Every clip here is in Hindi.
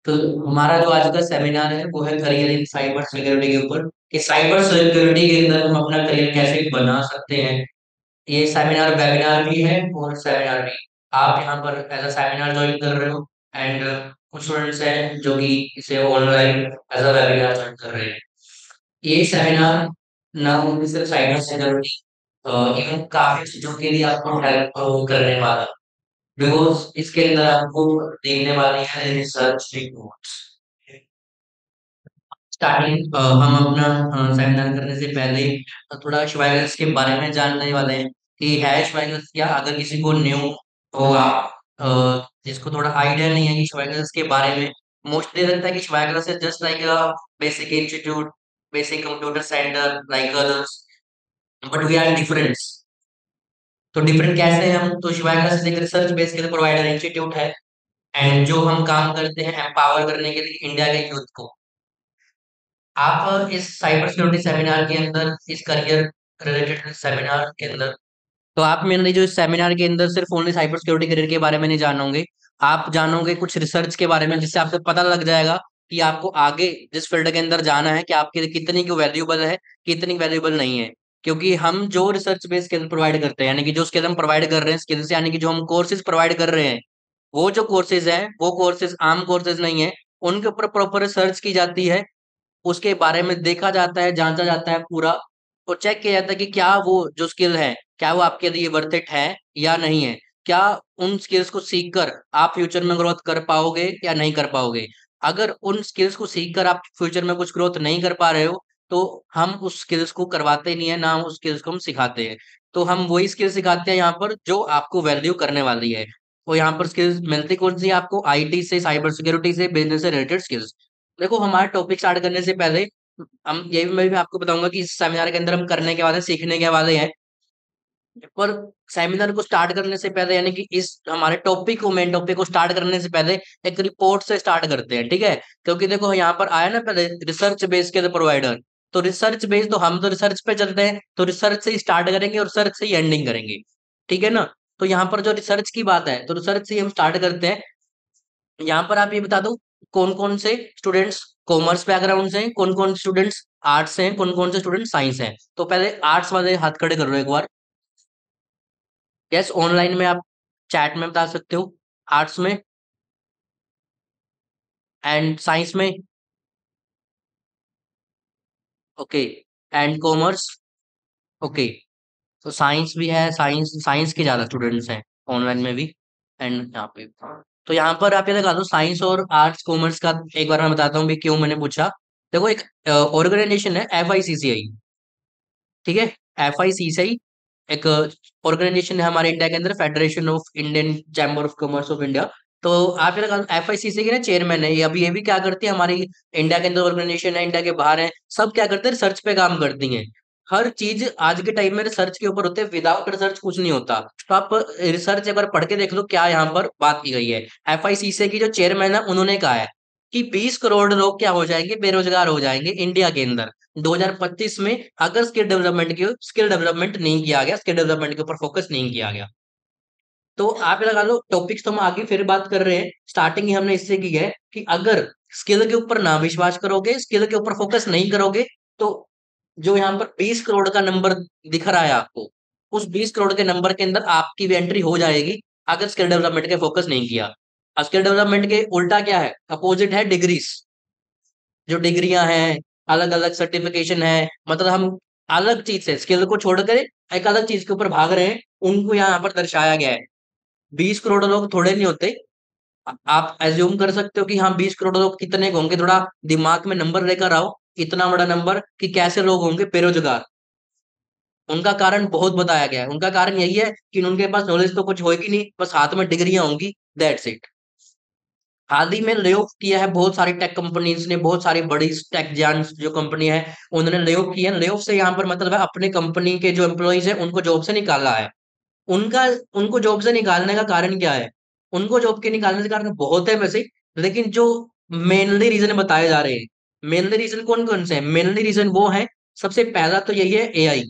तो हमारा जो आज का सेमिनार है वो है करियर इन साइबर सिक्योरिटी के ऊपर कि साइबर सिक्योरिटी के अंदर हम अपना करियर कैसे बना सकते हैं। ये सेमिनार वेबिनार भी है और सेमिनार भी। आप यहाँ पर एज अ सेमिनार ज्वाइन कर रहे हो एंड कुछ स्टूडेंट्स हैं जो कि इसे online as a webinar join कर रहे हैं। ये सेमिनार ना ओनली सिर्फ साइबर सिक्योरिटी इवन काफी चीजों के लिए आपको हेल्प करने वाला, बिकॉज इसके अंदर आपको देखने वाले हैं रिसर्च रिपोर्ट्स। स्टार्टिंग हम अपना सेमिनार करने से पहले थोड़ा श्वाइगर्स के बारे में जानने वाले हैं कि है श्वाइगर्स क्या। अगर किसी को न्यू होगा, अ, जिसको थोड़ा आइडिया नहीं है कि श्वाइगर्स के बारे में, मोस्टली लगता है कि Schweigers is just like a basic institute, basic computer centre like others, but we are different. तो डिफरेंट कैसे हैं हम? तो श्वाइगर्स एक रिसर्च बेस्ड प्रोवाइडर इंस्टीट्यूट है एंड जो हम काम करते हैं एम्पावर करने के लिए इंडिया के यूथ को। आप इस साइबर सिक्योरिटी सेमिनार के अंदर, इस करियर रिलेटेड सेमिनार के अंदर, तो आप मेनली जो इस सेमिनार के अंदर सिर्फ ओनली साइबर सिक्योरिटी करियर के बारे में नहीं जानोगे, आप जानोगे कुछ रिसर्च के बारे में, जिससे आपको पता लग जाएगा कि आपको आगे जिस फील्ड के अंदर जाना है कि आपके लिए कितनी की वैल्यूबल है, कितनी वैल्यूबल नहीं है। क्योंकि हम जो रिसर्च बेस्ड स्किल प्रोवाइड करते हैं, यानी कि जो स्किल हम प्रोवाइड कर रहे हैं, स्किल्स यानी कि जो हम कोर्सेज प्रोवाइड कर रहे हैं, वो जो कोर्सेज हैं वो कोर्सेज आम कोर्सेज नहीं है। उनके ऊपर प्रॉपर रिसर्च की जाती है, उसके बारे में देखा जाता है, जांचा जाता है पूरा, और चेक किया जाता है कि क्या वो जो स्किल है, क्या वो आपके लिए वर्थ इट है या नहीं है। क्या उन स्किल्स को सीख कर आप फ्यूचर में ग्रोथ कर पाओगे या नहीं कर पाओगे। अगर उन स्किल्स को सीख कर आप फ्यूचर में कुछ ग्रोथ नहीं कर पा रहे हो, तो हम उस स्किल्स को करवाते नहीं है, ना उस स्किल्स को हम सिखाते हैं। तो हम वही स्किल सिखाते हैं यहाँ पर जो आपको वैल्यू करने वाली है। तो यहाँ पर स्किल्स मिलती कौन सी है आपको? आईटी से, साइबर सिक्योरिटी से, बिजनेस से रिलेटेड स्किल्स। देखो, हमारा टॉपिक स्टार्ट करने से पहले हम ये भी मैं भी आपको बताऊंगा कि इस सेमिनार के अंदर हम करने के वाले, सीखने के वाले हैं। पर सेमिनार को स्टार्ट करने से पहले, यानी कि इस हमारे टॉपिक को, मेन टॉपिक को स्टार्ट करने से पहले एक रिपोर्ट से स्टार्ट करते हैं, ठीक है? क्योंकि देखो यहाँ पर आया ना पहले रिसर्च बेस के प्रोवाइडर, तो रिसर्च बेस, तो हम तो रिसर्च पे चलते हैं, तो रिसर्च से ही स्टार्ट करेंगे और रिसर्च से ही एंडिंग करेंगे, ठीक है ना? तो यहाँ पर जो रिसर्च की बात है, तो रिसर्च से ही हम स्टार्ट करते हैं। यहाँ पर आप ये बता दो, कौन कौन से स्टूडेंट्स कॉमर्स बैकग्राउंड से हैं, कौन कौन स्टूडेंट्स आर्ट्स से हैं, कौन कौन से स्टूडेंट साइंस हैं। तो पहले आर्ट्स वाले हाथ खड़े कर लो एक बार। यस, ऑनलाइन में आप चैट में बता सकते हो। आर्ट्स में एंड साइंस में। ओके। And commerce. ओके। तो साइंस भी है, साइंस साइंस के ज्यादा स्टूडेंट्स हैं ऑनलाइन में भी एंड यहाँ पे। तो यहाँ पर आप ये लगा दो साइंस और आर्ट्स कॉमर्स का। एक बार मैं बताता हूँ भी क्यों मैंने पूछा। देखो, एक ऑर्गेनाइजेशन है FICCI, ठीक है? FICCI एक ऑर्गेनाइजेशन है हमारे इंडिया के अंदर, federation of Indian chamber of commerce of India. तो आप ये लगा, FICCI की ना चेयरमैन है ये। अभी ये भी क्या करती है, हमारी इंडिया के अंदर ऑर्गेनाइजेशन है, इंडिया के बाहर है, सब क्या करते हैं, रिसर्च पे काम करती हैं। हर चीज आज के टाइम में रिसर्च के ऊपर होते हैं, विदाउट रिसर्च कुछ नहीं होता। तो आप रिसर्च एक बार पढ़ के देख लो क्या यहाँ पर बात की गई है। FICCI की जो चेयरमैन है उन्होंने कहा है कि 20 करोड़ लोग क्या हो जाएंगे, बेरोजगार हो जाएंगे इंडिया के अंदर 2025 में, अगर स्किल डेवलपमेंट नहीं किया गया, स्किल डेवलपमेंट के ऊपर फोकस नहीं किया गया। तो आप ये लगा लो, टॉपिक्स तो हम आगे फिर बात कर रहे हैं, स्टार्टिंग ही हमने इससे की है कि अगर स्किल के ऊपर ना विश्वास करोगे, स्किल के ऊपर फोकस नहीं करोगे, तो जो यहाँ पर 20 करोड़ का नंबर दिख रहा है आपको, उस 20 करोड़ के नंबर के अंदर आपकी भी एंट्री हो जाएगी, अगर स्किल डेवलपमेंट के फोकस नहीं किया। स्किल डेवलपमेंट के उल्टा क्या है, अपोजिट है डिग्रीज। जो डिग्रियां हैं, अलग अलग सर्टिफिकेशन है, मतलब हम अलग चीज से, स्किल को छोड़कर एक अलग चीज के ऊपर भाग रहे हैं, उनको यहाँ पर दर्शाया गया है। 20 करोड़ लोग थोड़े नहीं होते। आप एज्यूम कर सकते हो कि हाँ 20 करोड़ लोग कितने के होंगे, थोड़ा दिमाग में नंबर लेकर आओ। इतना बड़ा नंबर कि कैसे लोग होंगे बेरोजगार। उनका कारण बहुत बताया गया है। उनका कारण यही है कि उनके पास नॉलेज तो कुछ होगी नहीं, बस हाथ में डिग्रियां होंगी, दैट्स इट। हाल ही में ले ऑफ किया है बहुत सारी टेक कंपनीज ने, बहुत सारी बड़ी टेक जायंट्स जो कंपनी है, उन्होंने ले ऑफ किया है। ले ऑफ से यहाँ पर मतलब है अपने कंपनी के जो एम्प्लॉइज है उनको जॉब से निकाला है। उनका उनको जॉब से निकालने का कारण क्या है? उनको जॉब के निकालने के कारण बहुत है वैसे, लेकिन जो मेनली रीजन बताए जा रहे हैं, मेनली रीजन कौन कौन से हैं? मेनली रीजन वो है, सबसे पहला तो यही है AI,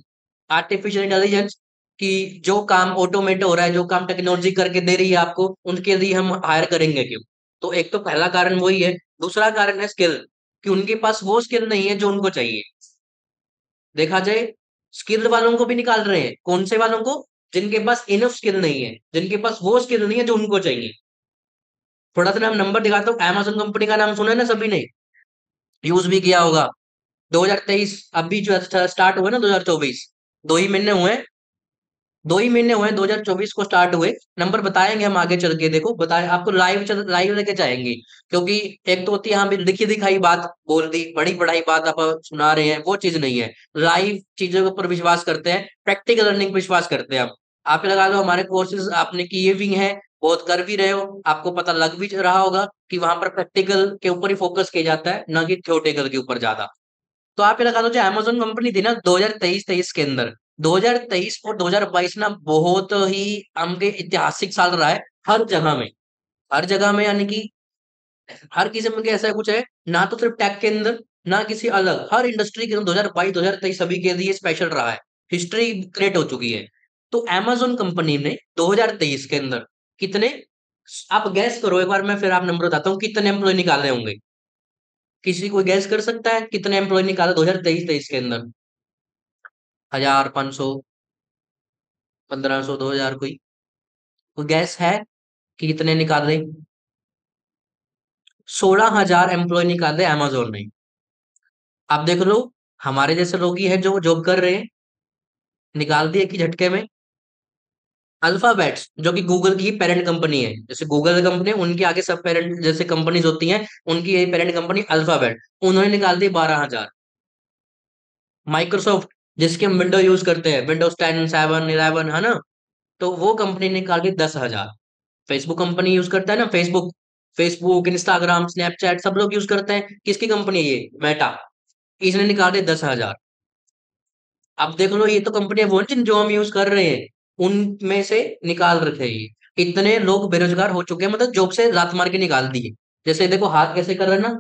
आर्टिफिशियल इंटेलिजेंस, कि जो काम ऑटोमेट हो रहा है, जो काम टेक्नोलॉजी करके दे रही है आपको, उनके लिए हम हायर करेंगे क्यों? तो एक तो पहला कारण वही है। दूसरा कारण है स्किल, कि उनके पास वो स्किल नहीं है जो उनको चाहिए। देखा जाए, स्किल्ड वालों को भी निकाल रहे हैं, कौन से वालों को? जिनके पास इनफ स्किल नहीं है, जिनके पास वो स्किल नहीं है जो उनको चाहिए। थोड़ा सा नाम नंबर दिखाता हूँ। Amazon कंपनी का नाम सुना है ना सभी ने, यूज भी किया होगा। 2023 अभी जो स्टार्ट हुआ ना, 2024, 2 ही महीने हुए, 2 ही महीने हुए, 2024 को स्टार्ट हुए। नंबर बताएंगे हम आगे चल के, देखो बताए आपको, लाइव लेके जाएंगे। क्योंकि एक तो होती है, हाँ भी लिखी दिखाई बात बोल दी, बड़ी पढ़ाई बात आप सुना रहे हैं, वो चीज नहीं है। लाइव चीजों के ऊपर विश्वास करते हैं, प्रैक्टिकल लर्निंग पे विश्वास करते हैं हम। आप ये लगा लो, हमारे कोर्सेज आपने किए भी हैं, बहुत कर भी रहे हो, आपको पता लग भी रहा होगा कि वहां पर प्रैक्टिकल के ऊपर ही फोकस किया जाता है, ना कि थ्योरेटिकल के ऊपर ज्यादा। तो आप ये लगा लो, जो अमेजोन कंपनी थी ना 2023 के अंदर, 2023 और 2022 ना बहुत ही हमके ऐतिहासिक साल रहा है, हर जगह में। हर जगह में यानी कि हर किस्म के ऐसा कुछ है, ना तो सिर्फ टेक के अंदर, ना किसी अलग, हर इंडस्ट्री के अंदर 2022 2023 सभी के लिए स्पेशल रहा है। हिस्ट्री क्रिएट हो चुकी है। तो अमेजोन कंपनी ने 2023 के अंदर कितने, आप गैस करो एक बार, मैं फिर आप नंबर बताता हूँ, कितने एम्प्लॉय निकाले होंगे? किसी कोई गैस कर सकता है कितने एम्प्लॉय निकाले 2023 के अंदर? 1000, 500, 1500, 2000? कोई गैस है कि कितने निकाले? 16,000 एम्प्लॉय निकाले अमेजोन ने। आप देख लो, हमारे जैसे लोग ही हैं जो जॉब कर रहे हैं, निकाल दिए कि झटके में। अल्फाबेट्स, जो कि गूगल की पेरेंट कंपनी है, जैसे गूगल कंपनी है उनके आगे सब पेरेंट जैसे कंपनीज होती हैं, उनकी यही पेरेंट कंपनी अल्फाबेट, उन्होंने निकाल दी 12,000। माइक्रोसॉफ्ट, जिसके हम विंडो यूज करते हैं, विंडोज 10, 7, 11, है ना, तो वो कंपनी निकाल दी 10,000। फेसबुक कंपनी यूज करता है ना, फेसबुक, फेसबुक, इंस्टाग्राम, स्नैपचैट सब लोग यूज करते हैं, किसकी कंपनी है ये? मेटा, इसने निकाले 10,000। अब देख लो, ये तो कंपनियां वो हैं जो हम यूज कर रहे हैं, उनमें से निकाल रखे हैं ये। इतने लोग बेरोजगार हो चुके हैं, मतलब जॉब से लात मार के निकाल दिए। जैसे देखो हाथ कैसे कर रहे हैं ना,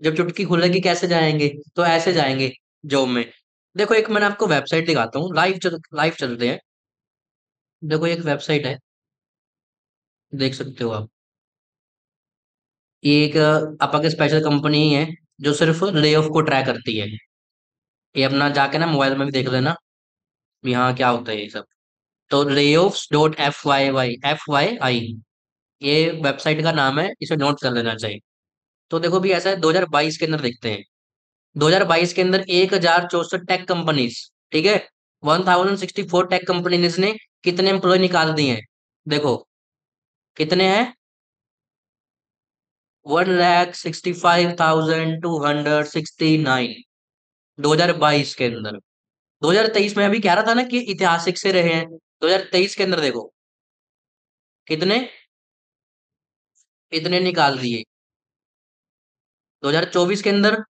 जब चुटकी खुलेगी कैसे जाएंगे, तो ऐसे जाएंगे जॉब में। देखो एक मैंने आपको वेबसाइट दिखाता हूँ, लाइव चलते हैं। देखो एक वेबसाइट है, देख सकते हो आप। ये एक आपा के स्पेशल कंपनी है, जो सिर्फ ले ऑफ को ट्रैक करती है। ये अपना जाके ना मोबाइल में भी देख लेना, यहाँ क्या होता है ये सब। तो layoffs.fyi ये वेबसाइट का नाम है, इसे नोट कर लेना चाहिए। तो देखो भी ऐसा है, 2022 के अंदर देखते हैं। 2022 के अंदर 1,064 टेक कंपनीज, ठीक है, 1,064 टेक कंपनीज ने कितने एम्प्लॉय निकाल दिए हैं? देखो कितने हैं, 1,65,269, 2022 के अंदर। 2023 में अभी कह रहा था ना कि ऐतिहासिक से रहे हैं, 2023 के अंदर देखो कितने, इतने निकाल दिए। 2024 के अंदर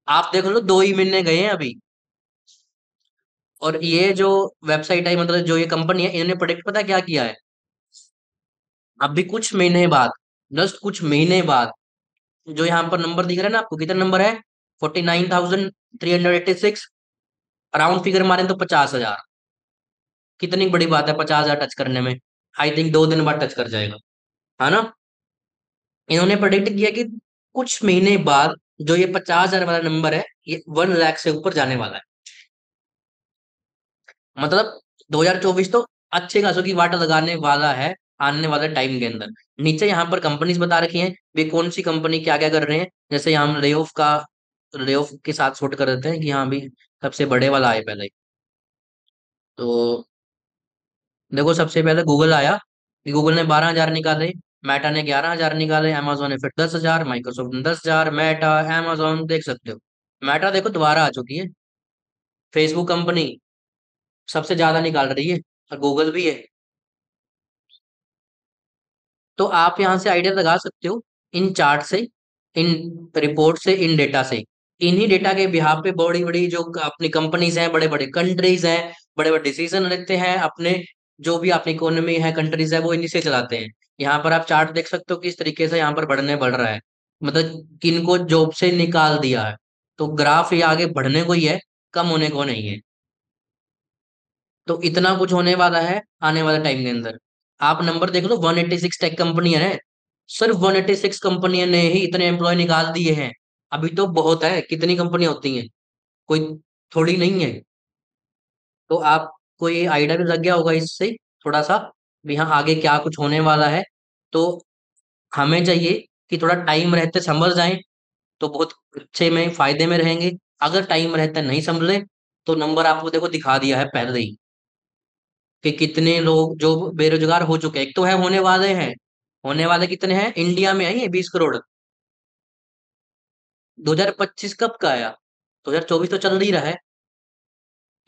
आप देख लो, 2 ही महीने गए हैं अभी। और ये जो वेबसाइट है, मतलब जो ये कंपनी है, इन्होंने प्रोडिक्ट पता क्या किया है? अभी कुछ महीने बाद, जस्ट कुछ महीने बाद, जो यहाँ पर नंबर दिख रहा है ना आपको, कितना नंबर है? 49,386। राउंड फिगर मारे तो 50,000। कितनी बड़ी बात है 50,000 टच करने में। आई थिंक 2 दिन बाद टच कर जाएगा, है ना। इन्होंने प्रेडिक्ट किया कि कुछ महीने बाद जो ये 50,000 वाला नंबर है, ये 1 लाख से ऊपर जाने वाला है। मतलब 2024 तो अच्छे खासों की वाट लगाने वाला है आने वाले टाइम के अंदर। नीचे यहाँ पर कंपनीज बता रखी हैं, वे कौन सी कंपनी क्या क्या कर रहे हैं। जैसे यहाँ हम ले ऑफ के साथ शॉर्ट कर देते हैं कि हाँ भी सबसे बड़े वाला आए पहले। तो देखो सबसे पहले गूगल आया, कि गूगल ने 12,000 निकाले, मेटा ने 11,000 निकाले, अमेजोन ने फिर 10,000, माइक्रोसॉफ्ट ने 10,000, मेटा, अमेजोन देख सकते हो। मेटा देखो दोबारा आ चुकी है। फेसबुक कंपनी सबसे ज्यादा निकाल रही है, और गूगल भी है। तो आप यहाँ से आइडिया लगा सकते हो, इन चार्ट से, इन रिपोर्ट से, इन डेटा से। इन्हीं डेटा के बिहाफ पे बड़ी बड़ी जो अपनी कंपनीज हैं, बड़े बड़े कंट्रीज हैं, बड़े बड़े डिसीजन लेते हैं अपने, जो भी अपनी इकोनॉमी है, कंट्रीज है, वो इन्हीं से चलाते हैं। यहाँ पर आप चार्ट देख सकते हो किस तरीके से यहाँ पर बढ़ रहा है, मतलब किनको जॉब से निकाल दिया है। तो ग्राफ ये आगे बढ़ने को ही है, कम होने को नहीं है। तो इतना कुछ होने वाला है आने वाले टाइम के अंदर। आप नंबर देख लो, 186 टेक कंपनी है, सिर्फ 186 कंपनियों ने ही इतने एम्प्लॉय निकाल दिए हैं। अभी तो बहुत है, कितनी कंपनियां होती हैं, कोई थोड़ी नहीं है। तो आपको ये आइडिया भी लग गया होगा इससे थोड़ा सा भी, हाँ आगे क्या कुछ होने वाला है। तो हमें चाहिए कि थोड़ा टाइम रहते समझ जाएं, तो बहुत अच्छे में फायदे में रहेंगे। अगर टाइम रहते नहीं समझे, तो नंबर आपको देखो दिखा दिया है पहले ही, कि कितने लोग जो बेरोजगार हो चुके हैं। एक तो है, होने वाले हैं। होने वाले कितने हैं इंडिया में? है 20 करोड़। 2025 कब का आया? 2024 तो चल नहीं रहा है।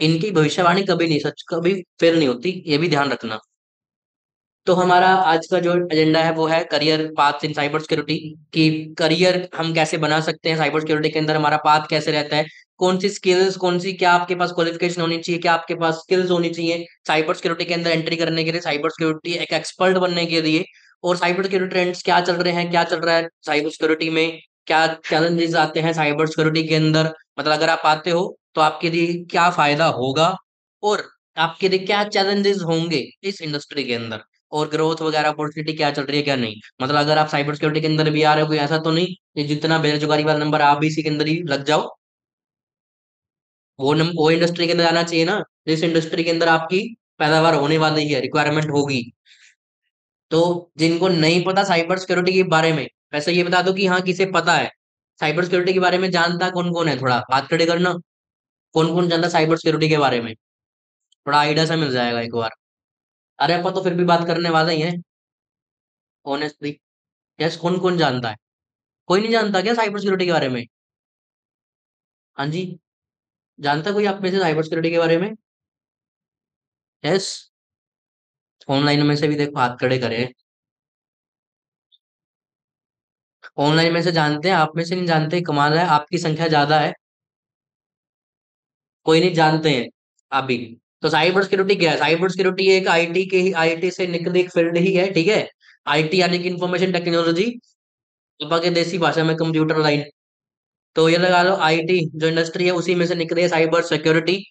इनकी भविष्यवाणी कभी नहीं, सच कभी फेल नहीं होती, ये भी ध्यान रखना। तो हमारा आज का जो एजेंडा है वो है करियर पाथ इन साइबर सिक्योरिटी। कि करियर हम कैसे बना सकते हैं साइबर सिक्योरिटी के अंदर, हमारा पाथ कैसे रहता है, कौन सी स्किल्स, कौन सी, क्या आपके पास क्वालिफिकेशन होनी चाहिए, क्या आपके पास स्किल्स होनी चाहिए साइबर सिक्योरिटी के अंदर एंट्री करने के लिए, साइबर सिक्योरिटी एक एक्सपर्ट बनने के लिए। और साइबर सिक्योरिटी ट्रेंड्स क्या चल रहे हैं, क्या चल रहा है साइबर सिक्योरिटी में, क्या चैलेंजेस आते हैं साइबर सिक्योरिटी के अंदर, मतलब अगर आप आते हो तो आपके लिए क्या फायदा होगा, और आपके लिए क्या चैलेंजेस होंगे इस इंडस्ट्री के अंदर, और ग्रोथ वगैरह अपॉर्चुनिटी क्या चल रही है क्या नहीं। मतलब अगर आप साइबर सिक्योरिटी के अंदर भी आ रहे हो, कोई ऐसा तो नहीं कि जितना बेरोजगारी वाला नंबर आप भी इसी के अंदर ही लग जाओ। वो इंडस्ट्री के अंदर आना चाहिए ना, जिस इंडस्ट्री के अंदर आपकी पैदावार होने वाली है, रिक्वायरमेंट होगी। तो जिनको नहीं पता साइबर सिक्योरिटी के बारे में, वैसे ये बता दो कि हाँ किसे पता है साइबर सिक्योरिटी के बारे में, जानता कौन कौन है, थोड़ा हाथ खड़े करना। कौन कौन जानता साइबर सिक्योरिटी के बारे में? थोड़ा आइडिया सा मिल जाएगा एक बार। अरे अपन तो फिर भी बात करने वाले ही हैं, ऑनेस्टली। यस, कौन कौन जानता है? कोई नहीं जानता क्या साइबर सिक्योरिटी के बारे में? हाँ जी। जानता कोई आप में से साइबर सिक्योरिटी के बारे में? यस। ऑनलाइन में से भी देखो हाथ खड़े करे। ऑनलाइन में से जानते हैं, आप में से नहीं जानते, कमाल है, आपकी संख्या ज्यादा है। कोई नहीं जानते हैं अभी। तो साइबर सिक्योरिटी क्या है? साइबर सिक्योरिटी एक आईटी के ही, आईटी से निकली एक फील्ड ही है, ठीक है। आईटी यानी कि इंफॉर्मेशन टेक्नोलॉजी, पापा के देसी भाषा में कंप्यूटर लाइन। तो ये लगा लो आईटी जो इंडस्ट्री है उसी में से निकली है साइबर सिक्योरिटी।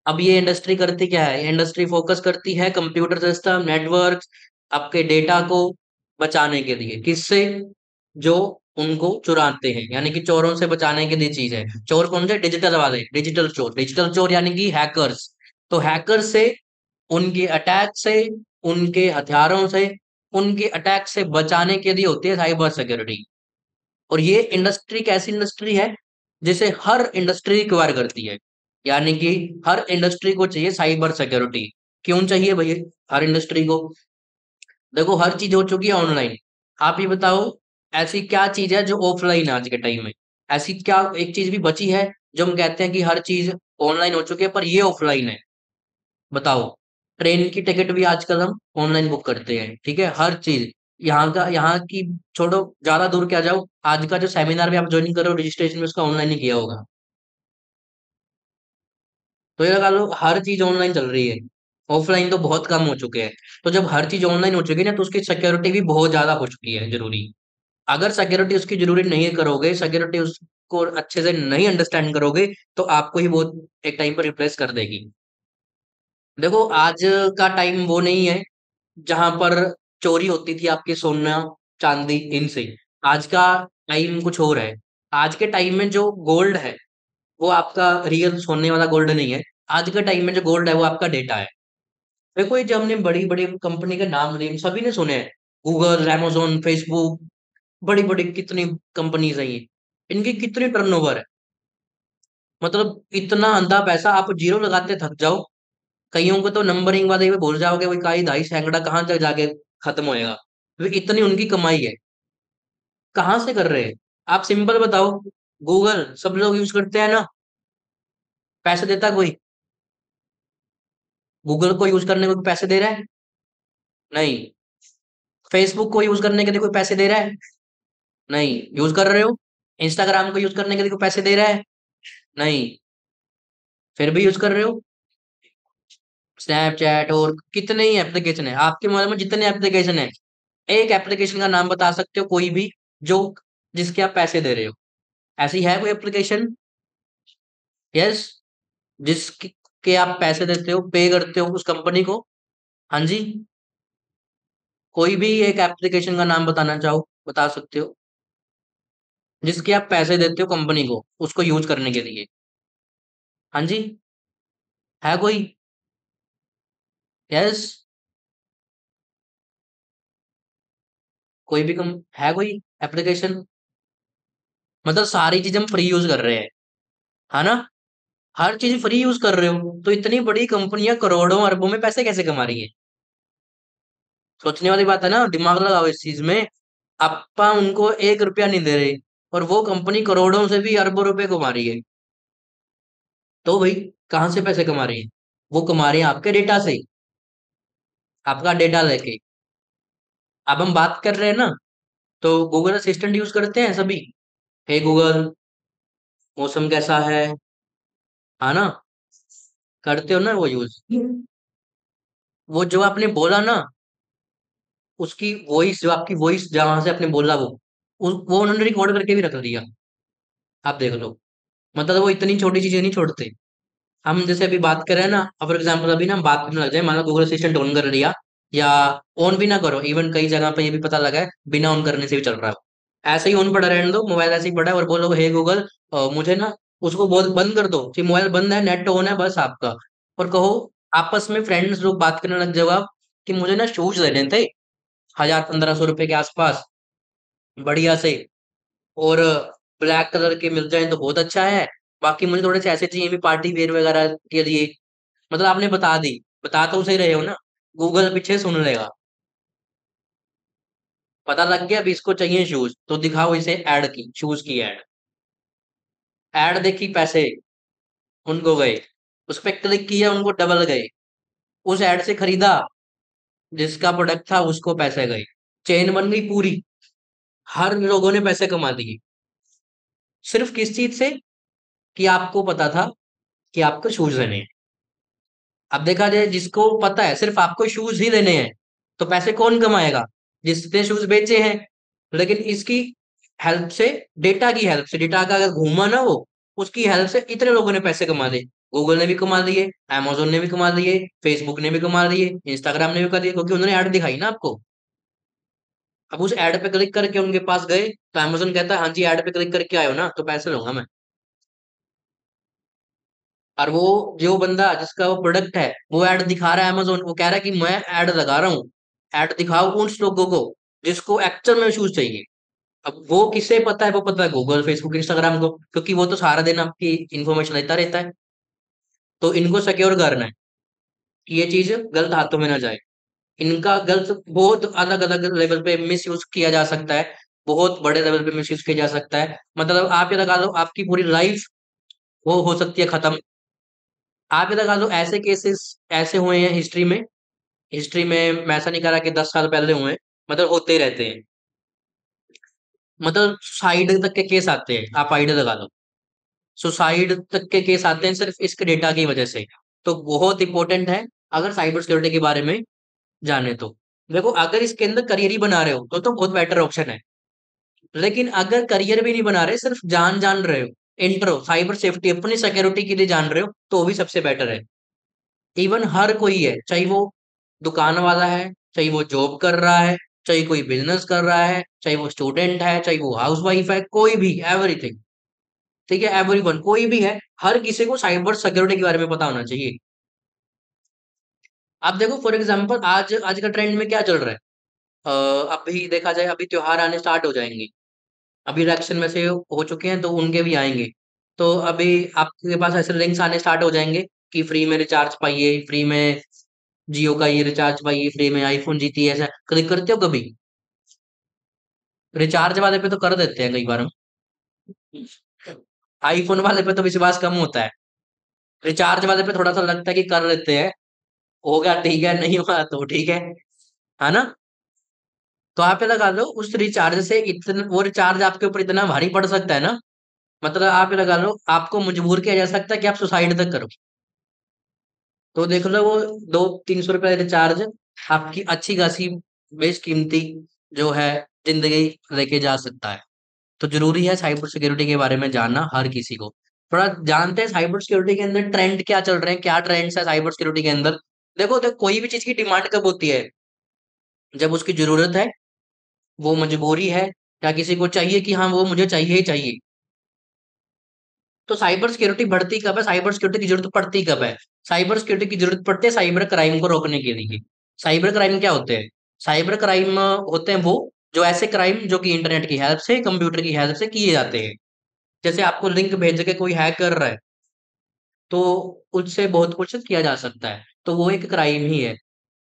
अब ये इंडस्ट्री करती क्या है? ये इंडस्ट्री फोकस करती है कंप्यूटर सिस्टम, नेटवर्क, आपके डेटा को बचाने के लिए। किससे? जो उनको चुराते हैं, यानी कि चोरों से बचाने के लिए चीज है। चोर कौन से? डिजिटल वाले, डिजिटल चोर, डिजिटल चोर यानी कि हैकर्स। तो हैकर्स से, उनके अटैक से, उनके हथियारों से, उनके अटैक से बचाने के लिए होती है साइबर सिक्योरिटी। और ये इंडस्ट्री एक ऐसी इंडस्ट्री है जिसे हर इंडस्ट्री रिक्वायर करती है, यानी कि हर इंडस्ट्री को चाहिए साइबर सिक्योरिटी। क्यों चाहिए भैया हर इंडस्ट्री को? देखो हर चीज हो चुकी है ऑनलाइन। आप ये बताओ, ऐसी क्या चीज है जो ऑफलाइन है आज के टाइम में? ऐसी क्या एक चीज भी बची है जो हम कहते हैं कि हर चीज ऑनलाइन हो चुकी है पर ये ऑफलाइन है? बताओ। ट्रेन की टिकट भी आजकल हम ऑनलाइन बुक करते हैं, ठीक है, हर चीज। यहाँ की छोड़ो, ज्यादा दूर क्या जाओ, आज का जो सेमिनार भी आप ज्वाइन कर रहे हो, रजिस्ट्रेशन में उसका ऑनलाइन ही किया होगा। तो ये लगा लो हर चीज ऑनलाइन चल रही है, ऑफलाइन तो बहुत कम हो चुके हैं। तो जब हर चीज ऑनलाइन हो चुकी है ना, तो उसकी सिक्योरिटी भी बहुत ज्यादा हो चुकी है जरूरी। अगर सिक्योरिटी उसकी जरूरी नहीं करोगे, सिक्योरिटी उसको अच्छे से नहीं अंडरस्टैंड करोगे, तो आपको ही बहुत एक टाइम पर रिप्लेस कर देगी। देखो आज का टाइम वो नहीं है जहां पर चोरी होती थी आपके सोना चांदी इनसे। आज का टाइम कुछ और है। आज के टाइम में जो गोल्ड है वो आपका रियल सोने वाला गोल्ड नहीं है। आज के टाइम में जो गोल्ड है वो आपका डेटा है। देखो ये जो हमने बड़ी बड़ी कंपनी के नाम लिए सभी ने सुने हैं, गूगल, amazon, फेसबुक, बड़ी बड़ी कितनी कंपनीज है ये, इनकी कितनी टर्नओवर है। मतलब इतना अंधा पैसा, आप जीरो लगाते थक जाओ। कईयों को तो नंबरिंग वाले भी भूल जाओगे, वही काई ढाई सैकड़ा कहाँ तक जाके खत्म होएगा। क्योंकि इतनी उनकी कमाई है। कहाँ से कर रहे हैं? आप सिंपल बताओ। गूगल सब लोग यूज करते हैं ना, पैसे देता कोई? गूगल को यूज करने को कोई पैसे दे रहा है? नहीं। फेसबुक को यूज करने के लिए कोई पैसे दे रहा है? नहीं। यूज कर रहे हो? इंस्टाग्राम को यूज करने के लिए कोई पैसे दे रहा है? नहीं। फिर भी यूज कर रहे हो। स्नैपचैट और कितने ही एप्लीकेशन है आपके मोबाइल में, जितने एप्लीकेशन है, एक एप्लीकेशन का नाम बता सकते हो कोई भी, जो जिसके आप पैसे दे रहे हो? ऐसी है कोई एप्लीकेशन? यस। जिसके के आप पैसे देते हो, पे करते हो उस कंपनी को। हाँ जी। कोई भी एक एप्लीकेशन का नाम बताना चाहो। बता सकते हो? जिसके आप पैसे देते हो कंपनी को उसको यूज करने के लिए। हाँ जी। है कोई? यस। कोई भी कम है कोई एप्लीकेशन? मतलब सारी चीज हम फ्री यूज कर रहे हैं, है ना? हर चीज फ्री यूज कर रहे हो तो इतनी बड़ी कंपनियां करोड़ों अरबों में पैसे कैसे कमा रही है? सोचने वाली बात है ना, दिमाग लगाओ इस चीज में। आपा उनको 1 रुपया नहीं दे रहे और वो कंपनी करोड़ों से भी अरबों रुपए कमा रही है। तो भाई कहाँ से पैसे कमा रही है? वो कमा रही है आपके डेटा से, आपका डेटा लेके। अब हम बात कर रहे हैं ना, तो गूगल असिस्टेंट यूज करते हैं सभी। हे गूगल, मौसम कैसा है ना? करते हो ना वो यूज। वो जो आपने बोला ना, उसकी वॉइस, जो आपकी वॉइस जहां से आपने बोला वो उन्होंने रिकॉर्ड करके भी रख दिया। आप देख लो। मतलब वो इतनी छोटी चीजें नहीं छोड़ते। हम जैसे अभी बात कर रहे हैं ना, फॉर एग्जाम्पल अभी ना हम बात करने लग जाए, मान लो गूगल असिस्टेंट ऑन कर लिया, या ऑन भी ना करो, इवन कई जगह पे ये भी पता लगा है बिना ऑन करने से भी चल रहा है। ऐसे ही ऑन पड़ा रहने दो, मोबाइल ऐसे ही पड़ा है, और बोलो हे गूगल मुझे ना, उसको बोल बंद कर दो कि मोबाइल बंद है, नेट ऑन है बस आपका। और कहो, आपस में फ्रेंड्स लोग बात करने लग जाओ आप, कि मुझे ना शूज लेने थे 1000-1500 रुपए के आसपास, बढ़िया से, और ब्लैक कलर के मिल जाए तो बहुत अच्छा है। बाकी मुझे थोड़े से ऐसे चाहिए भी पार्टी वेयर वगैरह के लिए। मतलब आपने बता दी, बता तो उसे ही रहे हो ना, गूगल पीछे सुन लेगा। पता लग गया अभी इसको चाहिए शूज, तो दिखाओ इसे ऐड की, शूज की ऐड। ऐड देखी, पैसे उनको गए। उस पर क्लिक किया, उनको डबल गए। उस ऐड से खरीदा, जिसका प्रोडक्ट था उसको पैसे गए। चेन बन गई पूरी। हर लोगों ने पैसे कमा दिए। सिर्फ किस चीज से? कि आपको पता था कि आपको शूज लेने हैं। अब देखा जाए, जिसको पता है सिर्फ आपको शूज ही लेने हैं, तो पैसे कौन कमाएगा? जिसने शूज बेचे हैं। लेकिन इसकी हेल्प से, डेटा की हेल्प से, डेटा का अगर घूमा ना वो, उसकी हेल्प से इतने लोगों ने पैसे कमा लिए। गूगल ने भी कमा लिए, अमेजोन ने भी कमा लिए, फेसबुक ने भी कमा लिए, इंस्टाग्राम ने भी कर दिए, क्योंकि उन्होंने ऐड दिखाई ना आपको। अब उस ऐड पे क्लिक करके उनके पास गए, तो अमेजोन कहता है हाँ जी, ऐड पे क्लिक करके आयो ना, तो पैसे लूंगा मैं। और वो जो बंदा जिसका वो प्रोडक्ट है, वो ऐड दिखा रहा है अमेजोन, वो कह रहा है कि मैं ऐड लगा रहा हूँ, ऐड दिखाओ उन लोगों को जिसको एक्चुअल में शूज चाहिए। अब वो किसे पता है? वो पता है गूगल, फेसबुक, इंस्टाग्राम को, क्योंकि वो तो सारा दिन आपकी इन्फॉर्मेशन लेता रहता है। तो इनको सिक्योर करना है कि ये चीज गलत हाथों में ना जाए। इनका गलत बहुत अलग अलग लेवल पे मिस यूज किया जा सकता है, बहुत बड़े लेवल पे मिस यूज किया जा सकता है। मतलब आप ये लगा लो, आपकी पूरी लाइफ वो हो सकती है खत्म। आप ये लगा लो, ऐसे केसेस ऐसे हुए हैं हिस्ट्री में। हिस्ट्री में मैं ऐसा नहीं कह रहा कि 10 साल पहले हुए हैं, मतलब होते ही रहते हैं। मतलब सुसाइड तक के केस आते हैं, आप आइडिया लगा लो। सुसाइड तक के केस आते हैं सिर्फ इसके डेटा की वजह से। तो बहुत इंपॉर्टेंट है, अगर साइबर सिक्योरिटी के बारे में जाने तो। देखो, अगर इसके अंदर करियर ही बना रहे हो तो बहुत बेटर ऑप्शन है। लेकिन अगर करियर भी नहीं बना रहे, सिर्फ जान जान रहे हो, इंट्रो साइबर सेफ्टी अपनी सिक्योरिटी के लिए जान रहे हो, तो वो भी सबसे बेटर है। इवन हर कोई है, चाहे वो दुकान वाला है, चाहे वो जॉब कर रहा है, चाहे कोई बिजनेस कर रहा है, चाहे वो स्टूडेंट है, चाहे वो हाउस वाइफ है, कोई भी, एवरीथिंग। ठीक है, एवरीवन, कोई भी है, हर किसी को साइबर सिक्योरिटी के बारे में पता होना चाहिए। आप देखो, फॉर एग्जांपल आज आज का ट्रेंड में क्या चल रहा है। अभी देखा जाए, अभी त्योहार आने स्टार्ट हो जाएंगे। अभी इलेक्शन में से हो चुके हैं, तो उनके भी आएंगे। तो अभी आपके पास ऐसे लिंक्स आने स्टार्ट हो जाएंगे कि फ्री में रिचार्ज पाइए, फ्री में जियो का ये रिचार्ज पाइए, फ्री में आईफोन जीतिए, ऐसा क्लिक करते हो कभी? रिचार्ज वाले पे तो कर देते हैं कई बार हम। आईफोन वाले पे तो विश्वास कम होता है। रिचार्ज वाले पे थोड़ा सा लगता है कि कर लेते हैं, होगा ठीक है, नहीं होगा तो ठीक है ना? तो आप ये लगा लो, उस रिचार्ज से इतना, वो रिचार्ज आपके ऊपर इतना भारी पड़ सकता है ना। मतलब आप ये लगा लो, आपको मजबूर किया जा सकता है कि आप सुसाइड तक करो। तो देख लो, वो 200-300 रुपए रिचार्ज आपकी अच्छी खासी बेशकीमती जो है जिंदगी लेके जा सकता है। तो जरूरी है साइबर सिक्योरिटी के बारे में जानना हर किसी को। थोड़ा जानते हैं साइबर सिक्योरिटी के अंदर ट्रेंड क्या चल रहे हैं, क्या ट्रेंड्स है साइबर सिक्योरिटी के अंदर। देखो कोई भी चीज की डिमांड कब होती है? जब उसकी जरूरत है, वो मजबूरी है, या किसी को चाहिए कि हाँ वो मुझे चाहिए ही चाहिए। तो साइबर सिक्योरिटी बढ़ती कब है, साइबर सिक्योरिटी की जरूरत पड़ती कब है? साइबर सिक्योरिटी की जरूरत पड़ती है साइबर क्राइम को रोकने के लिए। साइबर क्राइम क्या होते हैं? साइबर क्राइम होते हैं वो जो ऐसे क्राइम जो कि इंटरनेट की हेल्प से, कंप्यूटर की हेल्प से किए जाते हैं। जैसे आपको लिंक भेज के कोई हैक कर रहा है, तो उससे बहुत कुछ किया जा सकता है, तो वो एक क्राइम ही है।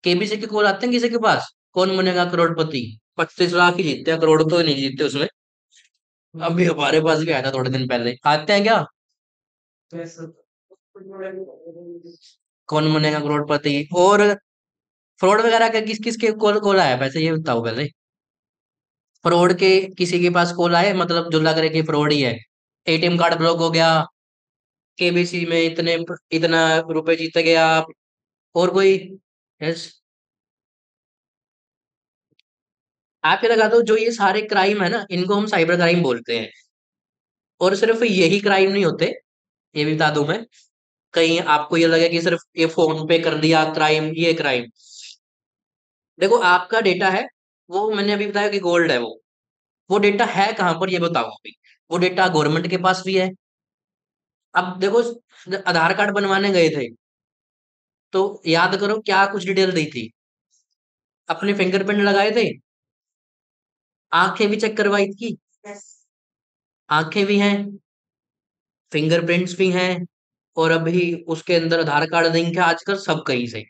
केबीसी के कॉल आते हैं किसी के पास, कौन बनेगा करोड़पति, 25 लाख ही जीतते हैं, करोड़ तो नहीं जीतते उसमें। अभी हमारे पास भी आया था थोड़े दिन पहले, आते हैं क्या? कौन बनेगा करोड़पति और फ्रॉड वगैरह का किस किस के कॉल कॉल आया वैसे, ये बताओ पहले। फ्रॉड के किसी के पास कॉल आए, मतलब जो लग रहा है कि फ्रॉड ही है? एटीएम कार्ड ब्लॉक हो गया, केबीसी में इतना रुपए जीत गया आप, और कोई? यस। आप ये लगा दो, जो ये सारे क्राइम है ना, इनको हम साइबर क्राइम बोलते हैं। और सिर्फ यही क्राइम नहीं होते, ये भी बता दूं मैं। कहीं आपको ये लगे कि सिर्फ ये फोन पे कर दिया क्राइम, ये क्राइम। देखो आपका डेटा है, वो मैंने अभी बताया कि गोल्ड है वो डेटा है कहाँ पर, ये बताओ अभी। वो डेटा गवर्नमेंट के पास भी है। अब देखो, आधार कार्ड बनवाने गए थे, तो याद करो क्या कुछ डिटेल दी थी। अपने फिंगरप्रिंट लगाए थे, आंखें भी चेक करवाई थी। आंखें भी हैं, फिंगरप्रिंट्स भी हैं, और अभी उसके अंदर आधार कार्ड लिंक है आजकल सब कहीं से।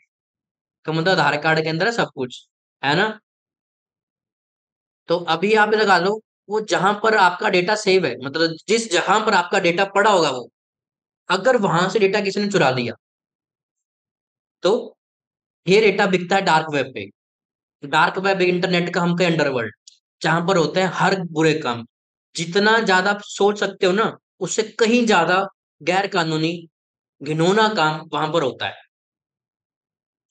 तो मतलब आधार कार्ड के अंदर है सब कुछ, है ना? तो अभी आप ये लगा लो, वो जहां पर आपका डेटा सेव है, मतलब जिस जहां पर आपका डेटा पड़ा होगा वो, अगर वहां से डेटा किसी ने चुरा लिया, तो ये डेटा बिकता है डार्क वेब पे। डार्क वेब इंटरनेट का हम कहें अंडरवर्ल्ड, जहां पर होते हैं हर बुरे काम। जितना ज्यादा आप सोच सकते हो ना, उससे कहीं ज्यादा गैर कानूनी घिनौना काम वहां पर होता है।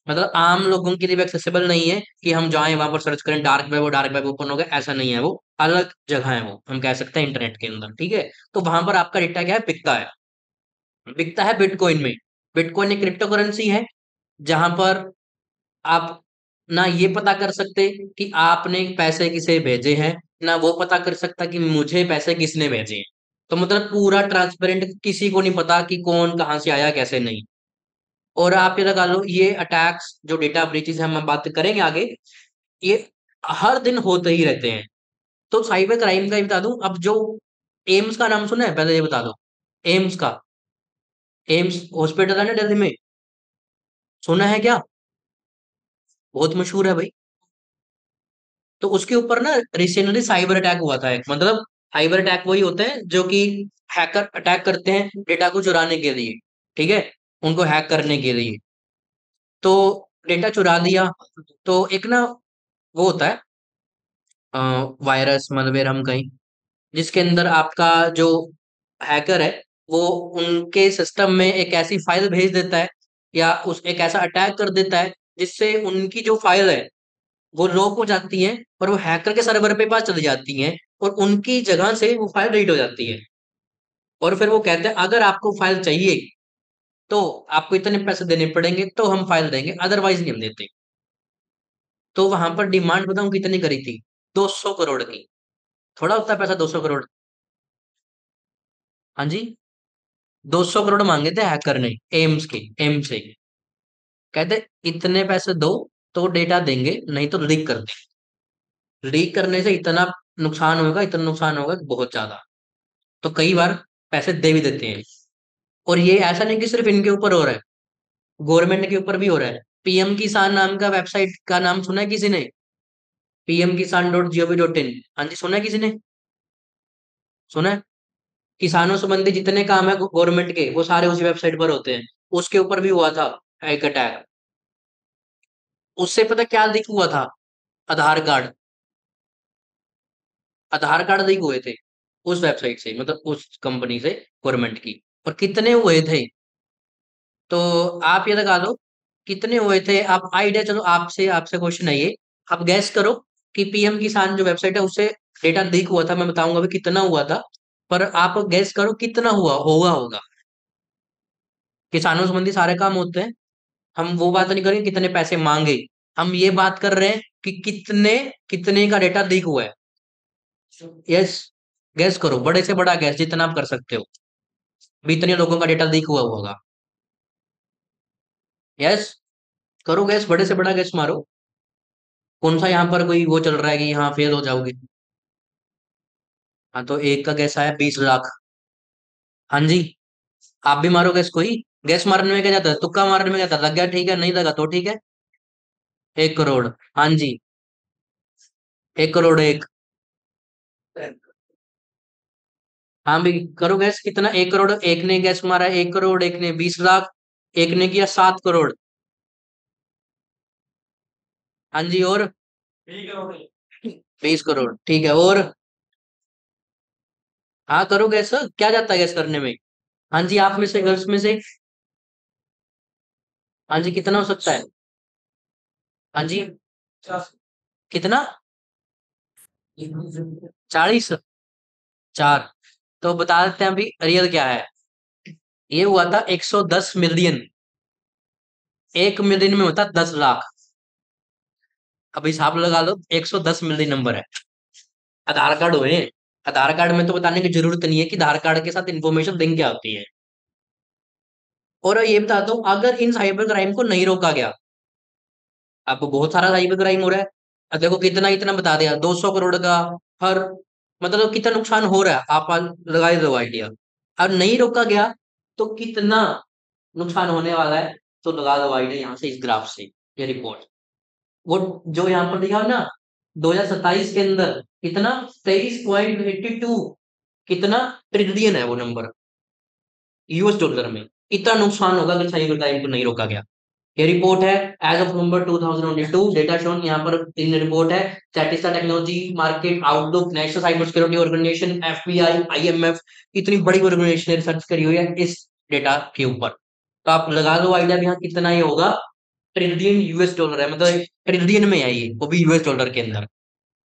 मतलब आम लोगों के लिए भी एक्सेसिबल नहीं है कि हम जाएं वहां पर सर्च करें डार्क वेब, और डार्क वेब ओपन हो गया, ऐसा नहीं है। वो अलग जगह है, वो हम कह सकते हैं इंटरनेट के अंदर, ठीक है? तो वहां पर आपका डेटा क्या है, बिकता है। बिकता है बिटकॉइन में। बिटकॉइन एक क्रिप्टो करेंसी है, जहां पर आप ना ये पता कर सकते कि आपने पैसे किसे भेजे हैं, ना वो पता कर सकता कि मुझे पैसे किसने भेजे हैं। तो मतलब पूरा ट्रांसपेरेंट, किसी को नहीं पता कि कौन कहाँ से आया कैसे नहीं। और आप ये लगा लो, ये अटैक्स जो डेटा ब्रीचेस है, हम बात करेंगे आगे, ये हर दिन होते ही रहते हैं। तो साइबर क्राइम का ही बता दूं, अब जो एम्स का नाम सुना है, पहले ये बता दो। एम्स का, एम्स हॉस्पिटल है ना दिल्ली में, सुना है क्या? बहुत मशहूर है भाई। तो उसके ऊपर ना रिसेंटली साइबर अटैक हुआ था एक, मतलब साइबर अटैक वही होते हैं जो कि हैकर अटैक करते हैं डेटा को चुराने के लिए, ठीक है? उनको हैक करने के लिए। तो डेटा चुरा लिया, तो एक ना वो होता है वायरस, malware हम कहीं, जिसके अंदर आपका जो हैकर है, वो उनके सिस्टम में एक ऐसी फाइल भेज देता है, या उस एक ऐसा अटैक कर देता है, जिससे उनकी जो फाइल है वो लॉक हो जाती है, और वो हैकर के सर्वर पे पास चली जाती है, और उनकी जगह से वो फाइल डिलीट हो जाती है। और फिर वो कहते हैं अगर आपको फाइल चाहिए तो आपको इतने पैसे देने पड़ेंगे, तो हम फाइल देंगे, अदरवाइज नहीं हम देते। तो वहां पर डिमांड बताऊं कितनी करी थी? 200 करोड़ की। थोड़ा होता है पैसा 200 करोड़? हाँ जी, 200 करोड़ मांगे थे हैकर ने, एम्स के, एम्स से। कहते इतने पैसे दो तो डेटा देंगे, नहीं तो लीक कर देंगे। लीक करने से इतना नुकसान होगा, इतना नुकसान होगा कि बहुत ज्यादा। तो कई बार पैसे दे भी देते हैं। और ये ऐसा नहीं कि सिर्फ इनके ऊपर हो रहा है, गवर्नमेंट के ऊपर भी हो रहा है। पीएम किसान नाम का वेबसाइट का नाम सुना है किसी ने? pmkisan.gov.in, हाँ जी, सुना है किसी ने? सुना है? किसानों संबंधी जितने काम है गवर्नमेंट के, वो सारे उसी वेबसाइट पर होते हैं। उसके ऊपर भी हुआ था एक अटैक। उससे पता क्या लीक हुआ था? आधार कार्ड। आधार कार्ड लीक हुए थे उस वेबसाइट से, मतलब उस कंपनी से, गवर्नमेंट की। और कितने हुए थे? तो आप ये लगा लो कितने हुए थे। आप आइडिया, चलो आपसे आपसे क्वेश्चन है ये, आप गैस करो कि पीएम किसान जो वेबसाइट है उससे डेटा लीक हुआ था, मैं बताऊंगा अभी कितना हुआ था, पर आप गैस करो कितना हुआ होगा होगा। किसानों संबंधी सारे काम होते हैं, हम वो बात नहीं करेंगे कितने पैसे मांगे, हम ये बात कर रहे हैं कि कितने कितने का डेटा लीक हुआ है। यस, गैस करो, बड़े से बड़ा गैस जितना आप कर सकते हो, भी इतने लोगों का डेटा लीक हुआ होगा। यस, करो गैस, बड़े से बड़ा गैस मारो। कौन सा यहाँ पर कोई वो चल रहा है कि यहाँ फेल हो जाओगे? हाँ, तो एक का गैस आया 20 लाख। हाँ जी, आप भी मारो गैस कोई। गैस मारने में क्या जाता है, तुक्का मारने में क्या जाता है, लग गया ठीक है, नहीं लगा तो ठीक है। 1 करोड़। हाँ जी, 1 करोड़ एक। हाँ भी, करो गैस कितना, 1 करोड़ एक ने गैस मारा, 1 करोड़ एक ने 20 लाख, एक ने किया 7 करोड़। हाँ जी, और 20 करोड़, ठीक है, और? हाँ करो गैस, क्या जाता है गैस करने में? हाँ जी, आप में से, गर्ल्स में से। हाँ जी, कितना हो सकता है? हाँ जी, कितना? 40। 4। तो बता देते हैं अभी रियल क्या है। ये हुआ था 110 मिलियन। 1 मिलियन में होता 10 लाख। अब हिसाब लगा लो, 110 मिलियन नंबर है। आधार कार्ड हुए। आधार कार्ड में तो बताने की जरूरत नहीं है कि आधार कार्ड के साथ इन्फॉर्मेशन लिंक क्या होती है। और ये बताता हूँ, अगर इन साइबर क्राइम को नहीं रोका गया, आपको बहुत सारा साइबर क्राइम हो रहा है। अब देखो कितना इतना बता दिया, 200 करोड़ का हर, मतलब कितना नुकसान हो रहा है, आप लगा ही दो आइडिया। अब नहीं रोका गया तो कितना नुकसान होने वाला है, तो लगा दो आइडिया यहाँ से, इस ग्राफ से, ये रिपोर्ट। वो जो यहाँ पर लिखा है ना, 2027 के अंदर कितना, 23.82, कितना ट्रिलियन है वो नंबर, US डॉलर में। इतना नुकसान होगा अगर साइबर क्राइम को नहीं रोका गया। ये रिपोर्ट है as of November 2022, data shown यहाँ पर इन रिपोर्ट है। Statistica technology market outlook, national cyber security organisation, FBI, IMF, इतनी बड़ी ऑर्गेनाइजेशन ने रिसर्च करी हुई है इस डेटा के ऊपर। तो आप लगा लो आइडिया भी, यहाँ कितना ये होगा, ट्रिलियन US डॉलर है, मतलब ट्रिलियन में है ये, वो भी US डॉलर के अंदर।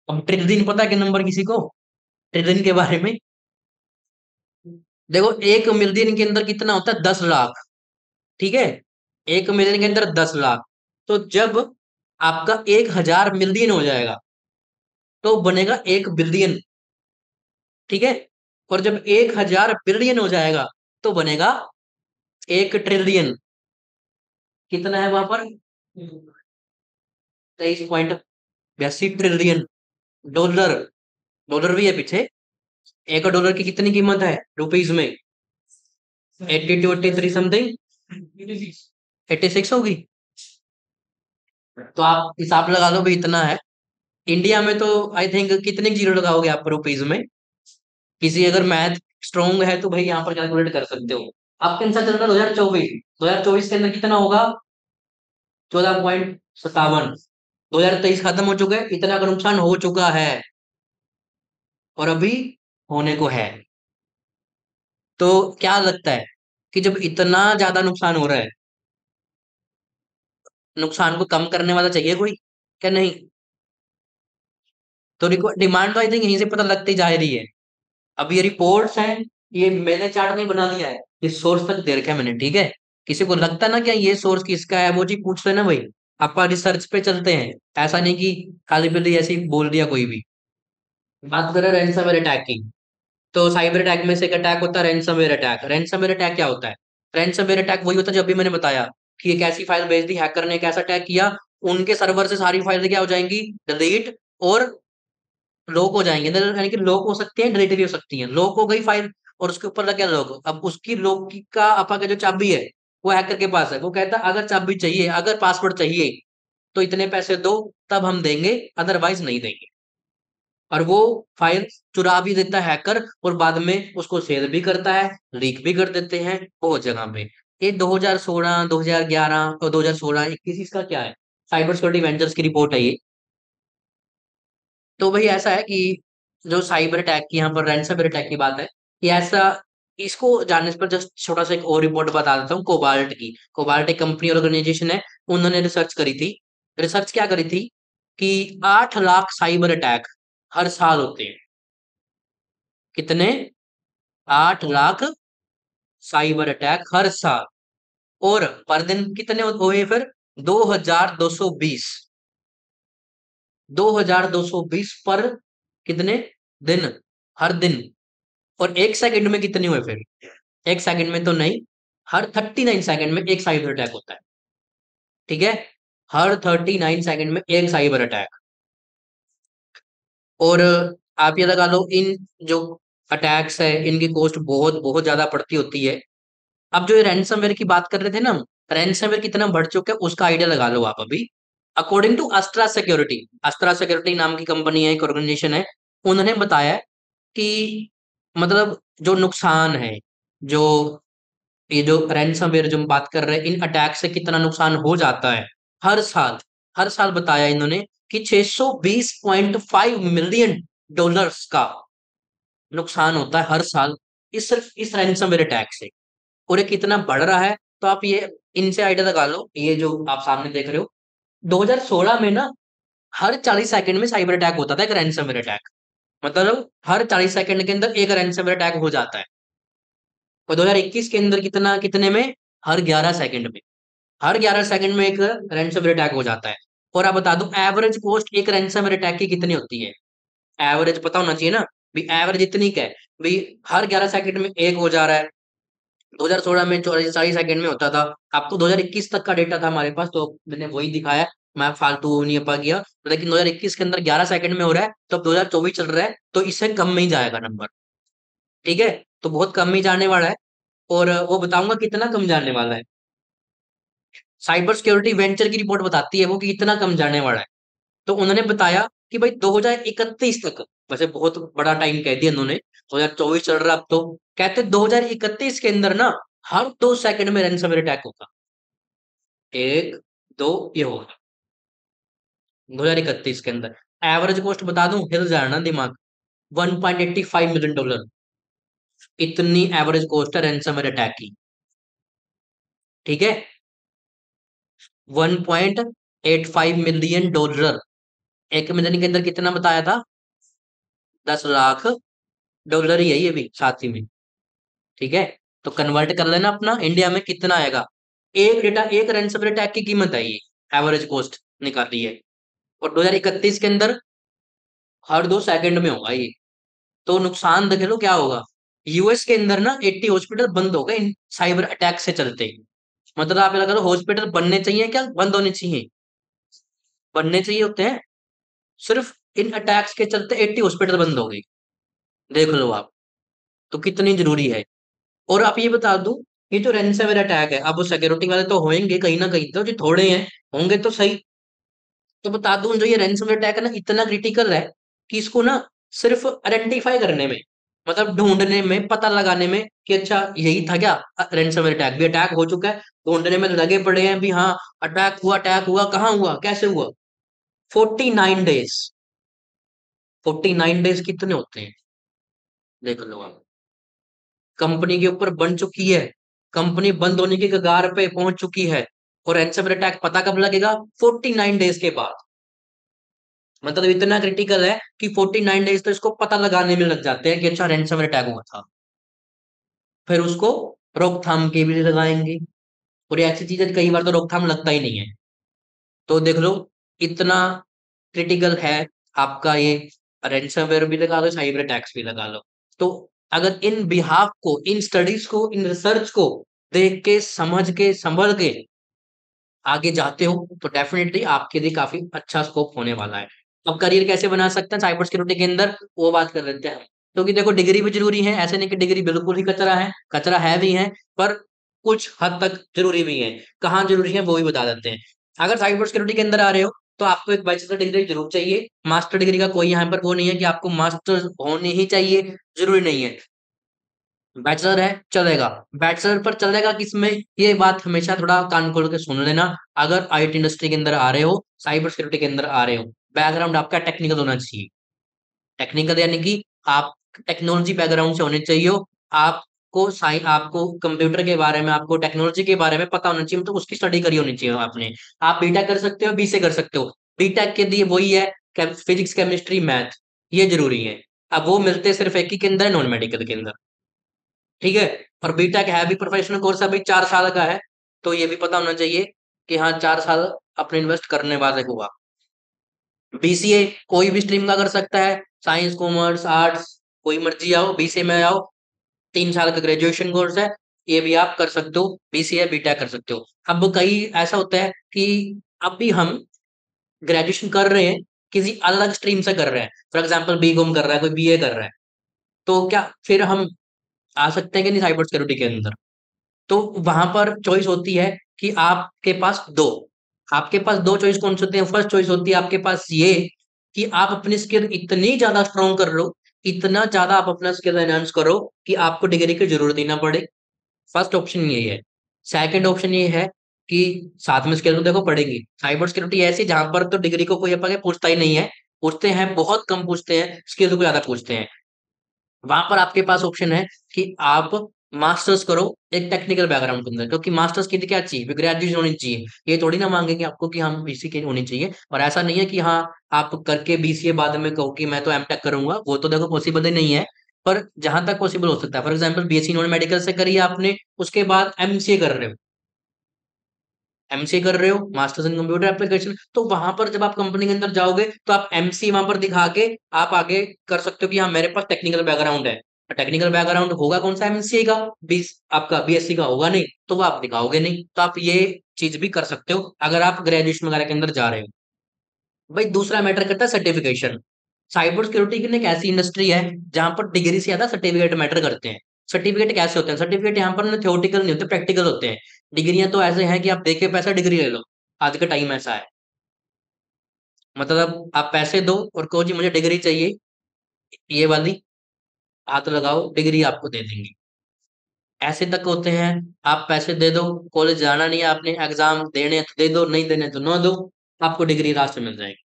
अब ट्रिलियन पता है कि नंबर किसी को, ट्रिलियन के बारे में? देखो, 1 मिलियन के अंदर कितना होता है, 10 लाख। ठीक है, 1 मिलियन के अंदर 10 लाख। तो जब आपका 1,000 मिलियन हो जाएगा तो बनेगा 1 बिलियन। ठीक है, और जब 1,000 बिलियन हो जाएगा तो बनेगा 1 ट्रिलियन। कितना है वहां पर? 23.82 ट्रिलियन डॉलर। डॉलर भी है पीछे। 1 डॉलर की कितनी कीमत है रुपीज में? 82, 83 समथिंग, 86 होगी। तो आप हिसाब लगा लो भाई, इतना है। इंडिया में तो आई थिंक कितने जीरो लगाओगे आप रुपीज में? किसी अगर मैथ स्ट्रोंग है तो भाई यहाँ पर कैलकुलेट कर सकते हो। आपके आंसर चल रहा है 2024। 2024 के अंदर कितना होगा? 14.57। 2023 खत्म हो चुका है, इतना का नुकसान हो चुका है और अभी होने को है। तो क्या लगता है कि जब इतना ज्यादा नुकसान हो रहा है, नुकसान को कम करने वाला चाहिए कोई, क्या नहीं? तो डिमांड तो आई थिंक यहीं से पता लगती जा रही है। अब ये रिपोर्ट्स हैं, ये मैंने चार्ट नहीं बना दिया है, ये सोर्स तक दे रखा है मैंने, ठीक है? किसी को लगता ना क्या ये सोर्स किसका है, वो जी पूछ लेना भाई। आपका रिसर्च पे चलते हैं, ऐसा नहीं कि खाली पीली ऐसे ही बोल दिया कोई भी। बात करें रैनसमवेयर अटैक की, तो साइबर अटैक में से एक अटैक होता है रैनसमवेयर अटैक। रैनसमवेयर अटैक क्या होता है? रैनसमवेयर अटैक वही होता है जो अभी मैंने बताया, कि एक ऐसी फाइल भेज दी, हैकर ने एक ऐसा अटैक किया, उनके सर्वर से सारी फाइलें क्या हो जाएंगी, डिलीट और लॉक हो जाएंगे। यानी कि लॉक हो सकती है, डिलीट भी हो सकती है। लॉक हो गई फाइल और उसके ऊपर लग गया लॉक, अब उसकी लॉक की का आपका का जो चाबी है वो हैकर के पास है। वो कहता है अगर चाबी चाहिए, अगर पासवर्ड चाहिए तो इतने पैसे दो, तब हम देंगे, अदरवाइज नहीं देंगे। और वो फाइल चुरा भी देता है हैकर, और बाद में उसको शेयर भी करता है, लीक भी कर देते हैं बहुत जगह पे। ये 2016, 2011 और 2016, 21 इसका क्या है, साइबर सिक्योरिटी वेंचर्स की रिपोर्ट है ये। तो भाई ऐसा है कि जो साइबर अटैक की, यहाँ पर रैनसमवेयर अटैक की बात है, कि ऐसा, इसको जानने से पर जस्ट छोटा सा एक और रिपोर्ट बता देता हूँ, कोबाल्ट की। कोबाल्ट एक कंपनी ऑर्गेनाइजेशन है, उन्होंने रिसर्च करी थी। रिसर्च क्या करी थी कि 8 लाख साइबर अटैक हर साल होते हैं। कितने? 8 लाख साइबर अटैक हर साल। और पर दिन कितने हुए फिर? 2,220। 2220 पर कितने दिन, हर दिन। और एक सेकंड में कितने हुए फिर? एक सेकंड में तो नहीं, हर 39 सेकंड में एक साइबर अटैक होता है। ठीक है, हर 39 सेकंड में एक साइबर अटैक। और आप ये लगा लो, इन जो अटैक्स है इनकी कॉस्ट बहुत बहुत ज्यादा पड़ती होती है। अब जो ये रैंसमवेयर की बात कर रहे थे ना, रैंसमवेयर कितना बढ़ चुका है उसका आइडिया लगा लो आप अभी। According to Astra security, Astra security नाम की कंपनी है, एक ऑर्गेनाइजेशन है, उन्होंने बताया कि मतलब जो नुकसान है, जो ये जो रैंसमवेयर जो हम बात कर रहे हैं, इन अटैक से कितना नुकसान हो जाता है हर साल। हर साल बताया इन्होंने कि 620.5 मिलियन डॉलर्स का नुकसान होता है हर साल, इस सिर्फ इस रैंसमवेयर अटैक से। और ये कितना बढ़ रहा है, तो आप ये इनसे आइडिया लगा लो, ये जो आप सामने देख रहे हो, 2016 में ना हर 40 सेकंड में साइबर अटैक होता था, एक रैंसमवेयर अटैक। मतलब हर 40 सेकंड के अंदर एक रैंसमवेयर अटैक हो जाता है। और 2021 के अंदर कितना, कितने में, हर 11 सेकंड में, हर 11 सेकंड में एक रैंसमवेयर अटैक हो जाता है। और आप बता दो एवरेज कॉस्ट एक रैंसमवेयर अटैक की कितनी होती है? एवरेज पता होना चाहिए ना, भी एवरेज इतनी क्या है, भी हर 11 सेकंड में एक हो जा रहा है। 2016 में 40 सेकंड में होता था। अब तो 2021 तक का डेटा था हमारे पास, तो मैंने वही दिखाया, मैं फालतू नहीं पा गया। लेकिन 2021 के अंदर 11 सेकंड में हो रहा है, तो अब 2024 चल रहा है, तो इससे कम में ही जाएगा नंबर। ठीक है, तो बहुत कम ही जाने वाला है। और वो बताऊंगा कितना कम जाने वाला है। साइबर सिक्योरिटी वेंचर की रिपोर्ट बताती है वो कि इतना कम जाने वाला है। तो उन्होंने बताया कि भाई 2031 तक, वैसे बहुत बड़ा टाइम कह दिया उन्होंने, 2024 चल रहा है अब, तो कहते 2031 के अंदर ना हर 2 सेकंड में रैंसमवेयर अटैक होगा। एक, दो, ये होगा 2031 के अंदर। एवरेज कॉस्ट बता दूं, हिल जाना दिमाग, 1.85 मिलियन डॉलर, इतनी एवरेज कॉस्ट है रैंसमवेयर अटैक की। ठीक है, 1.85 मिलियन डॉलर। 1 मिलियन के अंदर कितना बताया था? 10 लाख डॉलर ही है ये भी साथ ही में। ठीक है, तो कन्वर्ट कर लेना अपना इंडिया में कितना आएगा। एक डेटा, एक रैंसमवेयर अटैक की कीमत है ये, एवरेज कॉस्ट निकाली है। और 2031 के अंदर हर 2 सेकंड में होगा ये। तो नुकसान देख लो क्या होगा। यूएस के अंदर ना 80 हॉस्पिटल बंद हो गए इन साइबर अटैक से चलते। मतलब आप लगा लो हॉस्पिटल बनने चाहिए क्या बंद होने चाहिए? बनने चाहिए होते हैं। सिर्फ इन अटैक्स के चलते 80 हॉस्पिटल बंद हो गई। देख लो आप, तो कितनी जरूरी है। और आप ये बता दो, ये जो रैंसमवेयर अटैक है, अब वो सिक्योरिटी वाले तो होंगे कहीं ना कहीं, तो जो थोड़े हैं होंगे तो सही। तो बता दूं, जो ये रैंसमवेयर अटैक है ना, इतना क्रिटिकल है कि इसको ना सिर्फ आइडेंटिफाई करने में, मतलब ढूंढने में, पता लगाने में कि अच्छा यही था क्या, रैंसमवेयर अटैक भी अटैक हो चुका है, ढूंढने में लगे पड़े हैं भी हाँ अटैक हुआ, कहाँ हुआ, कैसे हुआ। 49 डेज, 49 डेज कितने होते हैं, देख लो आप। कंपनी के ऊपर बन चुकी है, कंपनी बंद होने की कगार पे पहुंच चुकी है, और रैंसमवेयर अटैक पता कब लगेगा? 49 डेज के बाद। मतलब इतना क्रिटिकल है कि 49 डेज तो इसको पता लगाने में लग जाते हैं कि अच्छा रैंसमवेयर अटैक हुआ था। फिर उसको रोकथाम के भी लगाएंगे, और ऐसी चीजें कई बार तो रोकथाम लगता ही नहीं है। तो देख लो, इतना क्रिटिकल है आपका ये। रैंसमवेयर भी लगा लो, साइबर अटैक्स भी लगा लो। तो अगर इन बिहाफ को, इन स्टडीज को, इन रिसर्च को देख के, समझ के, संभल के आगे जाते हो, तो डेफिनेटली आपके लिए काफी अच्छा स्कोप होने वाला है। अब करियर कैसे बना सकते हैं साइबर सिक्योरिटी के अंदर, वो बात कर लेते हैं। क्योंकि देखो डिग्री भी जरूरी है, ऐसे नहीं कि डिग्री बिल्कुल ही कचरा है, कचरा है भी है, पर कुछ हद तक जरूरी भी है। कहाँ जरूरी है वो भी बता देते हैं। अगर साइबर सिक्योरिटी के अंदर आ रहे हो, तो आपको एक बैचलर डिग्री जरूर चाहिए। मास्टर डिग्री का कोई यहाँ पर वो नहीं है कि आपको मास्टर होनी ही चाहिए, जरूरी नहीं है। बैचलर है चलेगा, बैचलर पर चलेगा किसमें, ये बात हमेशा थोड़ा कान खोल के सुन लेना। अगर आईटी इंडस्ट्री के अंदर आ रहे हो, साइबर सिक्योरिटी के अंदर आ रहे हो, बैकग्राउंड आपका टेक्निकल होना चाहिए। टेक्निकल यानी कि आप टेक्नोलॉजी बैकग्राउंड से होने चाहिए हो। आपको आपको कंप्यूटर के बारे में, आपको टेक्नोलॉजी के बारे में पता होना चाहिए, तो उसकी स्टडी करी होनी चाहिए आपने। आप बीटेक कर सकते हो, बी से कर सकते हो। बीटेक के लिए वही है, फिजिक्स केमिस्ट्री मैथ, ये जरूरी है। अब वो मिलते सिर्फ एक ही के अंदर, नॉन मेडिकल के अंदर। ठीक है, और बीटेक है भी प्रोफेशनल कोर्स, अभी 4 साल का है। तो ये भी पता होना चाहिए कि हाँ 4 साल अपने इन्वेस्ट करने वाले हुआ। बीसीए कोई भी स्ट्रीम का कर सकता है, साइंस, कॉमर्स, आर्ट्स, कोई मर्जी आओ, बीसीए में आओ। 3 साल का ग्रेजुएशन कोर्स है, ये भी आप कर सकते हो, बीसीए बीटेक कर सकते हो। अब कई ऐसा होता है कि अभी हम ग्रेजुएशन कर रहे हैं, किसी अलग स्ट्रीम से कर रहे हैं, फॉर एग्जाम्पल बीकॉम कर रहा है, कोई बीए कर रहा है, तो क्या फिर हम आ सकते हैं कि नहीं साइबर सिक्योरिटी के अंदर? तो वहां पर चॉइस होती है कि आपके पास दो चॉइस कौन से होते हैं। फर्स्ट चॉइस होती है आपके पास ये कि आप अपनी स्किल इतनी ज्यादा स्ट्रॉन्ग कर लो, इतना ज्यादा आप अपना स्किल एनहांस करो कि आपको डिग्री की जरूरत ही ना पड़े। फर्स्ट ऑप्शन ये है। सेकंड ऑप्शन ये है कि साथ में स्किल तो देखो पड़ेगी। साइबर सिक्योरिटी ऐसी जहां पर तो डिग्री को कोई अपन पूछता ही नहीं है, पूछते हैं बहुत कम पूछते हैं, स्किल को ज्यादा पूछते हैं। वहां पर आपके पास ऑप्शन है कि आप मास्टर्स करो एक टेक्निकल बैकग्राउंड के अंदर, क्योंकि मास्टर्स की क्या चाहिए, ग्रेजुएशन होनी चाहिए। ये थोड़ी ना मांगेंगे आपको कि हम बीसी की होनी चाहिए। और ऐसा नहीं है कि हाँ आप करके बीसीए बाद में कहो कि मैं तो एमटेक करूंगा, वो तो देखो पॉसिबल ही नहीं है। पर जहां तक पॉसिबल हो सकता है, for example BSc non medical से करिए आपने, उसके बाद एमसीए कर रहे हो, एमसीए कर रहे हो मास्टर्स इन कंप्यूटर एप्लीकेशन, तो वहां पर जब आप कंपनी के अंदर जाओगे तो आप एमसीए वहां पर दिखा के आप आगे कर सकते हो कि हाँ मेरे पास टेक्निकल बैकग्राउंड है। टेक्निकल बैकग्राउंड होगा कौन सा, एमसीए का, बीस आपका बीएससी का होगा नहीं, तो वो आप दिखाओगे नहीं। तो आप ये चीज भी कर सकते हो अगर आप ग्रेजुएशन वगैरह के अंदर जा रहे हो। भाई दूसरा मैटर करता है सर्टिफिकेशन। साइबर सिक्योरिटी की एक ऐसी इंडस्ट्री है जहां पर डिग्री से ज्यादा सर्टिफिकेट मैटर करते हैं। सर्टिफिकेट कैसे होते हैं, सर्टिफिकेट यहाँ पर ना थ्योरेटिकल नहीं होते, प्रैक्टिकल होते हैं। डिग्रियां तो ऐसे हैं कि आप देके पैसा डिग्री ले लो, आज का टाइम ऐसा है। मतलब आप पैसे दो और कहो जी मुझे डिग्री चाहिए, ये वाली, हाथ लगाओ डिग्री आपको दे देंगे। ऐसे तक होते हैं, आप पैसे दे दो, कॉलेज जाना नहीं है आपने, एग्जाम देने हैं तो दे दो, नहीं देने तो ना दो, आपको डिग्री रास्ते मिल जाएगी।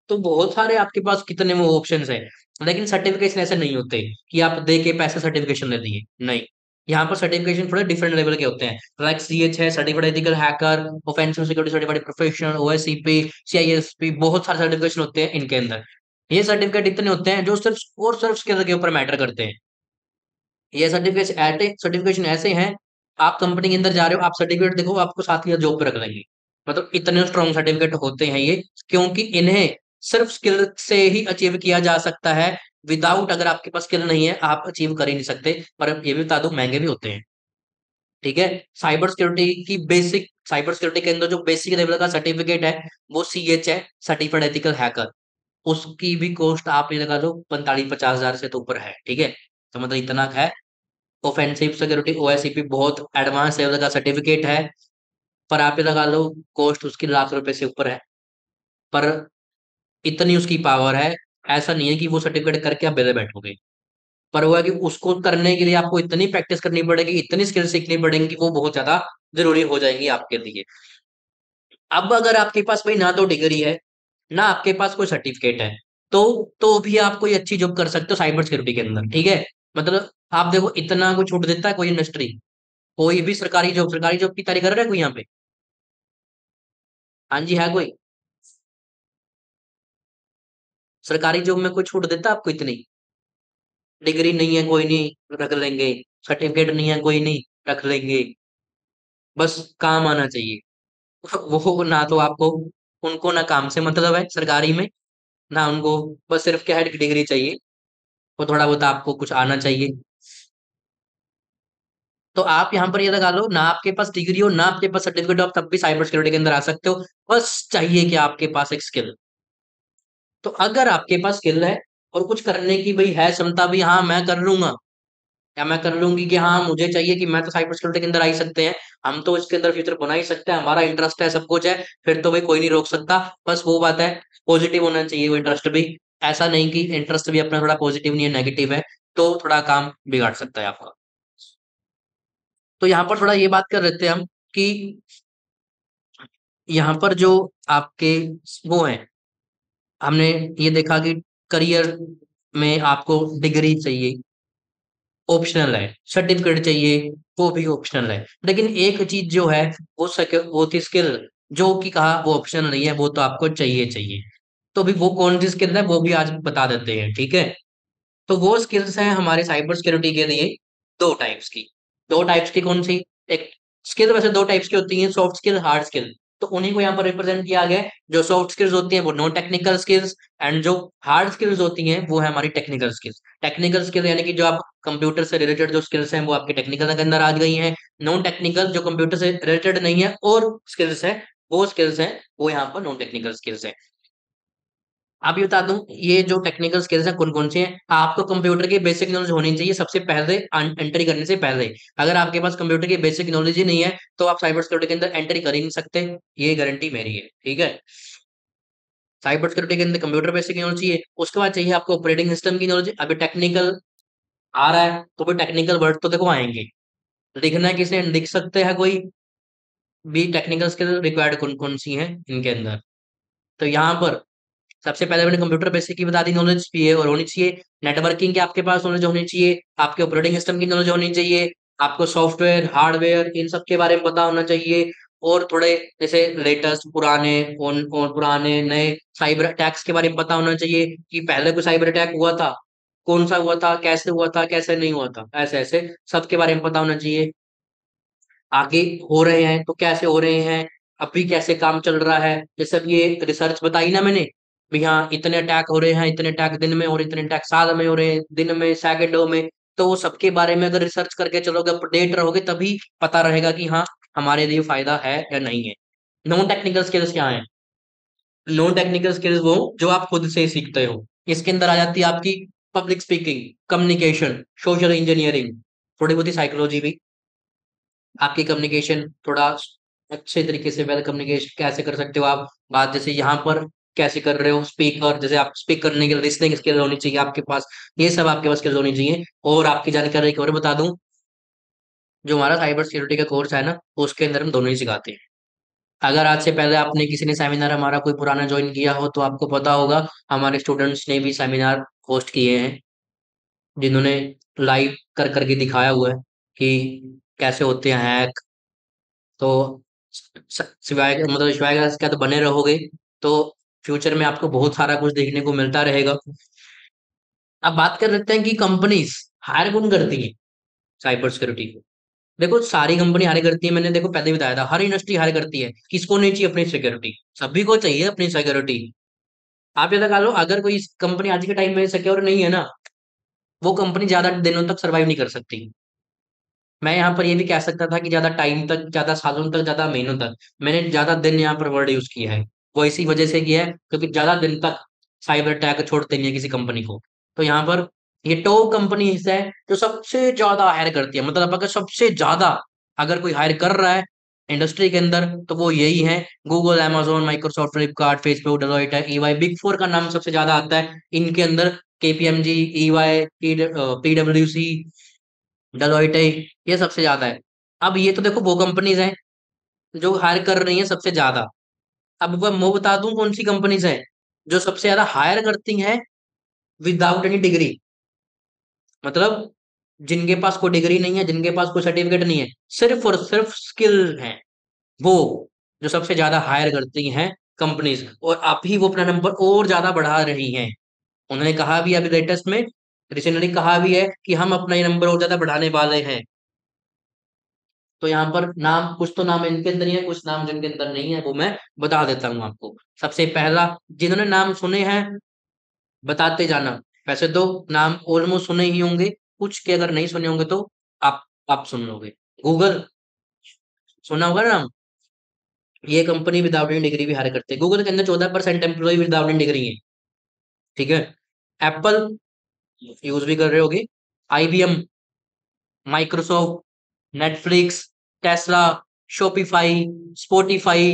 तो बहुत सारे आपके पास कितने वो ऑप्शंस है। लेकिन सर्टिफिकेशन ऐसे नहीं होते कि आप दे के पैसे सर्टिफिकेशन ले दिए, नहीं। यहाँ पर सर्टिफिकेशन थोड़े डिफरेंट लेवल के होते हैं, लाइक सीएच है, certified ethical hacker, offensive security certified professional, OSCP, CISP, बहुत सारे सर्टिफिकेशन होते हैं इनके अंदर। ये सर्टिफिकेट इतने होते हैं जो सिर्फ स्किल के ऊपर मैटर करते हैं। ये सर्टिफिकेशन ऐसे हैं, आप कंपनी के अंदर जा रहे हो, आप सर्टिफिकेट देखो आपको साथ ही जॉब पे रख लेंगे। मतलब इतने स्ट्रॉन्ग सर्टिफिकेट होते हैं ये, क्योंकि इन्हें सिर्फ स्किल से ही अचीव किया जा सकता है। विदाउट, अगर आपके पास स्किल नहीं है आप अचीव कर ही नहीं सकते। पर अब ये भी बता दो महंगे भी होते हैं। ठीक है। साइबर सिक्योरिटी के अंदर जो बेसिक लेवल का सर्टिफिकेट है वो सीएच है, सर्टिफाइड एथिकल हैकर। उसकी भी कॉस्ट आप ये लगा लो 45-50 हजार से तो ऊपर है। ठीक है, तो मतलब इतना है। ऑफेंसिव सिक्योरिटी ओएससीपी बहुत एडवांस लेवल का सर्टिफिकेट है, पर आप ये लगा लो कॉस्ट उसकी लाख रुपए से ऊपर है। पर इतनी उसकी पावर है, ऐसा नहीं है कि वो सर्टिफिकेट करके आप बेले बैठोगे। पर वो है कि उसको करने के लिए आपको इतनी प्रैक्टिस करनी पड़ेगी, इतनी स्किल सीखनी पड़ेगी कि वो बहुत ज्यादा जरूरी हो जाएंगी आपके लिए। अब अगर आपके पास भाई ना तो डिग्री है, ना आपके पास कोई सर्टिफिकेट है, तो भी आप कोई अच्छी जॉब कर सकते हो साइबर सिक्योरिटी के अंदर। ठीक है, मतलब आप देखो इतना कोई छूट देता है कोई इंडस्ट्री, कोई भी सरकारी जॉब की तैयारी कर रहा है कोई यहाँ पे? हाँ जी, है कोई? सरकारी जॉब में कोई छूट देता है आपको इतनी? डिग्री नहीं है कोई नहीं रख लेंगे, सर्टिफिकेट नहीं है कोई नहीं रख लेंगे, बस काम आना चाहिए। वो ना तो आपको, उनको ना काम से मतलब है सरकारी में, ना उनको, बस सिर्फ क्या है डिग्री चाहिए, वो थोड़ा बहुत आपको कुछ आना चाहिए। तो आप यहाँ पर ये लगा लो, ना आपके पास डिग्री हो ना आपके पास सर्टिफिकेट हो, आप तब भी साइबर सिक्योरिटी के अंदर आ सकते हो। बस चाहिए कि आपके पास एक स्किल। तो अगर आपके पास स्किल है और कुछ करने की भाई है क्षमता भी, हाँ मैं कर लूंगा या मैं कर लूंगी, कि हाँ मुझे चाहिए कि मैं तो साइबर सिक्योरिटी के अंदर आ ही सकते हैं, हम तो इसके अंदर फ्यूचर बना ही सकते हैं, हमारा इंटरेस्ट है, सब कुछ है, फिर तो भाई कोई नहीं रोक सकता। बस वो बात है, पॉजिटिव होना चाहिए वो इंटरेस्ट भी। ऐसा नहीं कि इंटरेस्ट भी अपना थोड़ा पॉजिटिव नहीं है, नेगेटिव है, तो थोड़ा काम बिगाड़ सकता है आपका। तो यहाँ पर थोड़ा ये बात कर रहे थे हम कि यहाँ पर जो आपके वो है, हमने ये देखा कि करियर में आपको डिग्री चाहिए, ऑप्शनल है, सर्टिफिकेट चाहिए, वो भी ऑप्शनल है। लेकिन एक चीज जो है वो थी स्किल, जो कि कहा वो ऑप्शनल नहीं है, वो तो आपको चाहिए चाहिए। तो भी वो कौन सी स्किल है वो भी आज बता देते हैं। ठीक है, तो वो स्किल्स हैं हमारे साइबर सिक्योरिटी के लिए दो टाइप्स की। दो टाइप्स की कौन सी? एक स्किल वैसे दो टाइप्स की होती है, सॉफ्ट स्किल, हार्ड स्किल। तो उन्हीं को यहाँ पर रिप्रेजेंट किया गया है। जो सॉफ्ट स्किल्स होती हैं वो नॉन टेक्निकल स्किल्स, एंड जो हार्ड स्किल्स होती हैं वो है हमारी टेक्निकल स्किल्स। टेक्निकल स्किल यानी कि जो आप कंप्यूटर से रिलेटेड जो स्किल्स हैं वो आपके टेक्निकल के अंदर आ गई हैं। नॉन टेक्निकल जो कंप्यूटर से रिलेटेड नहीं है और स्किल्स है, वो स्किल्स हैं वो यहाँ पर नॉन टेक्निकल स्किल्स है। आप ये बता दूं, ये जो टेक्निकल स्किल्स हैं कौन कौन सी हैं। आपको कंप्यूटर की बेसिक नॉलेज होनी चाहिए सबसे पहले, एंट्री करने से पहले। अगर आपके पास कंप्यूटर की बेसिक नॉलेज ही नहीं है तो आप साइबर सिक्योरिटी के अंदर एंट्री कर ही नहीं सकते, ये गारंटी मेरी है, ठीक है। साइबर सिक्योरिटी के अंदर कंप्यूटर बेसिक नॉलेज चाहिए, उसके बाद चाहिए आपको ऑपरेटिंग सिस्टम की नॉलेज। अभी टेक्निकल आ रहा है तो भी टेक्निकल वर्ड तो देखो आएंगे, लिखना है किसी ने लिख सकते हैं कोई भी। टेक्निकल स्किल रिक्वायर्ड कौन कौन सी हैं इनके अंदर, तो यहाँ पर सबसे पहले मैंने कंप्यूटर बेसिक की बता दी, नॉलेज भी है और होनी चाहिए। नेटवर्किंग की आपके पास नॉलेज होनी चाहिए, आपके ऑपरेटिंग सिस्टम की नॉलेज होनी चाहिए, आपको सॉफ्टवेयर हार्डवेयर इन सब के बारे में पता होना चाहिए। और थोड़े जैसे लेटेस्ट पुराने और पुराने नए साइबर अटैक्स के बारे में पता होना चाहिए कि पहले कोई साइबर अटैक हुआ था, कौन सा हुआ था कैसे नहीं हुआ था, ऐसे ऐसे सबके बारे में पता होना चाहिए। आगे हो रहे हैं तो कैसे हो रहे हैं, अभी कैसे काम चल रहा है, जैसे अब ये रिसर्च बताई ना मैंने, भी हाँ इतने अटैक हो रहे हैं, इतने अटैक दिन में और इतने अटैक साल में हो रहे हैं, दिन में सेकंडों में। तो वो सबके बारे में अगर रिसर्च करके चलोगे, अपडेट रहोगे, तभी पता रहेगा कि हाँ हमारे लिए फायदा है या नहीं है। नॉन टेक्निकल स्किल्स क्या है? नॉन टेक्निकल स्किल्स वो जो आप खुद से सीखते हो। इसके अंदर आ जाती है आपकी public speaking, communication, social engineering, थोड़ी बहुत ही साइकोलॉजी भी, आपकी कम्युनिकेशन थोड़ा अच्छे तरीके से वेल कम्युनिकेशन कैसे कर सकते हो आप बात, जैसे यहाँ पर कैसे कर रहे हो स्पीकर, जैसे आप स्पीक करने के लिए लिसनिंग स्किल होनी चाहिए आपके पास, ये सब आपके पास स्किल्स होनी चाहिए। और आपकी जानकारी एक और बता दूं, जो हमारा साइबर सिक्योरिटी का कोर्स है ना, उसके अंदर हम दोनों ही सिखाते हैं। अगर आज से पहले आपने किसी ने सेमिनार हमारा कोई पुराना ज्वाइन किया हो तो आपको पता होगा, हमारे स्टूडेंट्स ने भी सेमिनार होस्ट किए हैं, जिन्होंने लाइव कर करके दिखाया हुआ है कि कैसे होते हैं हैक। तो सिवाय मतलब शिवाय का क्या तो बने रहोगे तो फ्यूचर में आपको बहुत सारा कुछ देखने को मिलता रहेगा। अब बात कर लेते हैं कि कंपनीज हायर कौन करती है साइबर सिक्योरिटी को। देखो सारी कंपनी हायर करती है, मैंने देखो पहले ही बताया था, हर इंडस्ट्री हायर करती है। किसको नहीं चाहिए अपनी सिक्योरिटी? सभी को चाहिए अपनी सिक्योरिटी। आप ये लगा लो, अगर कोई कंपनी आज के टाइम में सिक्योर नहीं है ना, वो कंपनी ज्यादा दिनों तक सर्वाइव नहीं कर सकती। मैं यहाँ पर ये भी कह सकता था कि ज्यादा टाइम तक, ज्यादा सालों तक, ज्यादा महीनों तक। मैंने ज्यादा दिन यहाँ पर वर्ड यूज किया है, वो इसी वजह से किया है क्योंकि ज्यादा दिन तक साइबर अटैक छोड़ते नहीं है किसी कंपनी को। तो यहाँ पर ये टॉप कंपनीज है जो सबसे ज्यादा हायर करती है, मतलब अगर सबसे ज्यादा अगर कोई हायर कर रहा है इंडस्ट्री के अंदर तो वो यही है। Google, amazon, Microsoft, Flipkart, Facebook, Deloitte है, ईवाई, बिग फोर का नाम सबसे ज्यादा आता है इनके अंदर। केपीएमजी, ईवाई, पीडब्ल्यूसी, डेलोइट है, ये सबसे ज्यादा है। अब ये तो देखो वो कंपनीज हैं जो हायर कर रही हैं सबसे ज्यादा। अब मैं बता दूं कौन सी कंपनीज हैं जो सबसे ज्यादा हायर करती हैं विदाउट एनी डिग्री, मतलब जिनके पास कोई डिग्री नहीं है, जिनके पास कोई सर्टिफिकेट नहीं है, सिर्फ और सिर्फ स्किल है, वो जो सबसे ज्यादा हायर करती हैं कंपनीज। और अभी वो अपना नंबर और ज्यादा बढ़ा रही हैं। उन्होंने कहा भी अभी लेटेस्ट में, रिसेंटली कहा भी है कि हम अपना ये नंबर और ज्यादा बढ़ाने वाले हैं। तो यहाँ पर नाम, कुछ तो नाम इनके अंदर ही है, कुछ नाम जिनके अंदर नहीं है वो मैं बता देता हूँ आपको। सबसे पहला, जिन्होंने नाम सुने हैं बताते जाना। वैसे तो नाम ऑलमोस्ट सुने ही होंगे, कुछ के अगर नहीं सुने होंगे तो आप आप सुन लोगे। गूगल, सुना होगा ना नाम, ये कंपनी विदाउट एनी डिग्री भी हायर करते हैं। गूगल के अंदर 14% एम्प्लॉय विदाउट एनी डिग्री है, ठीक है। एप्पल यूज भी कर रहे होगे, IBM, Microsoft, Netflix, Tesla, Shopify, Spotify,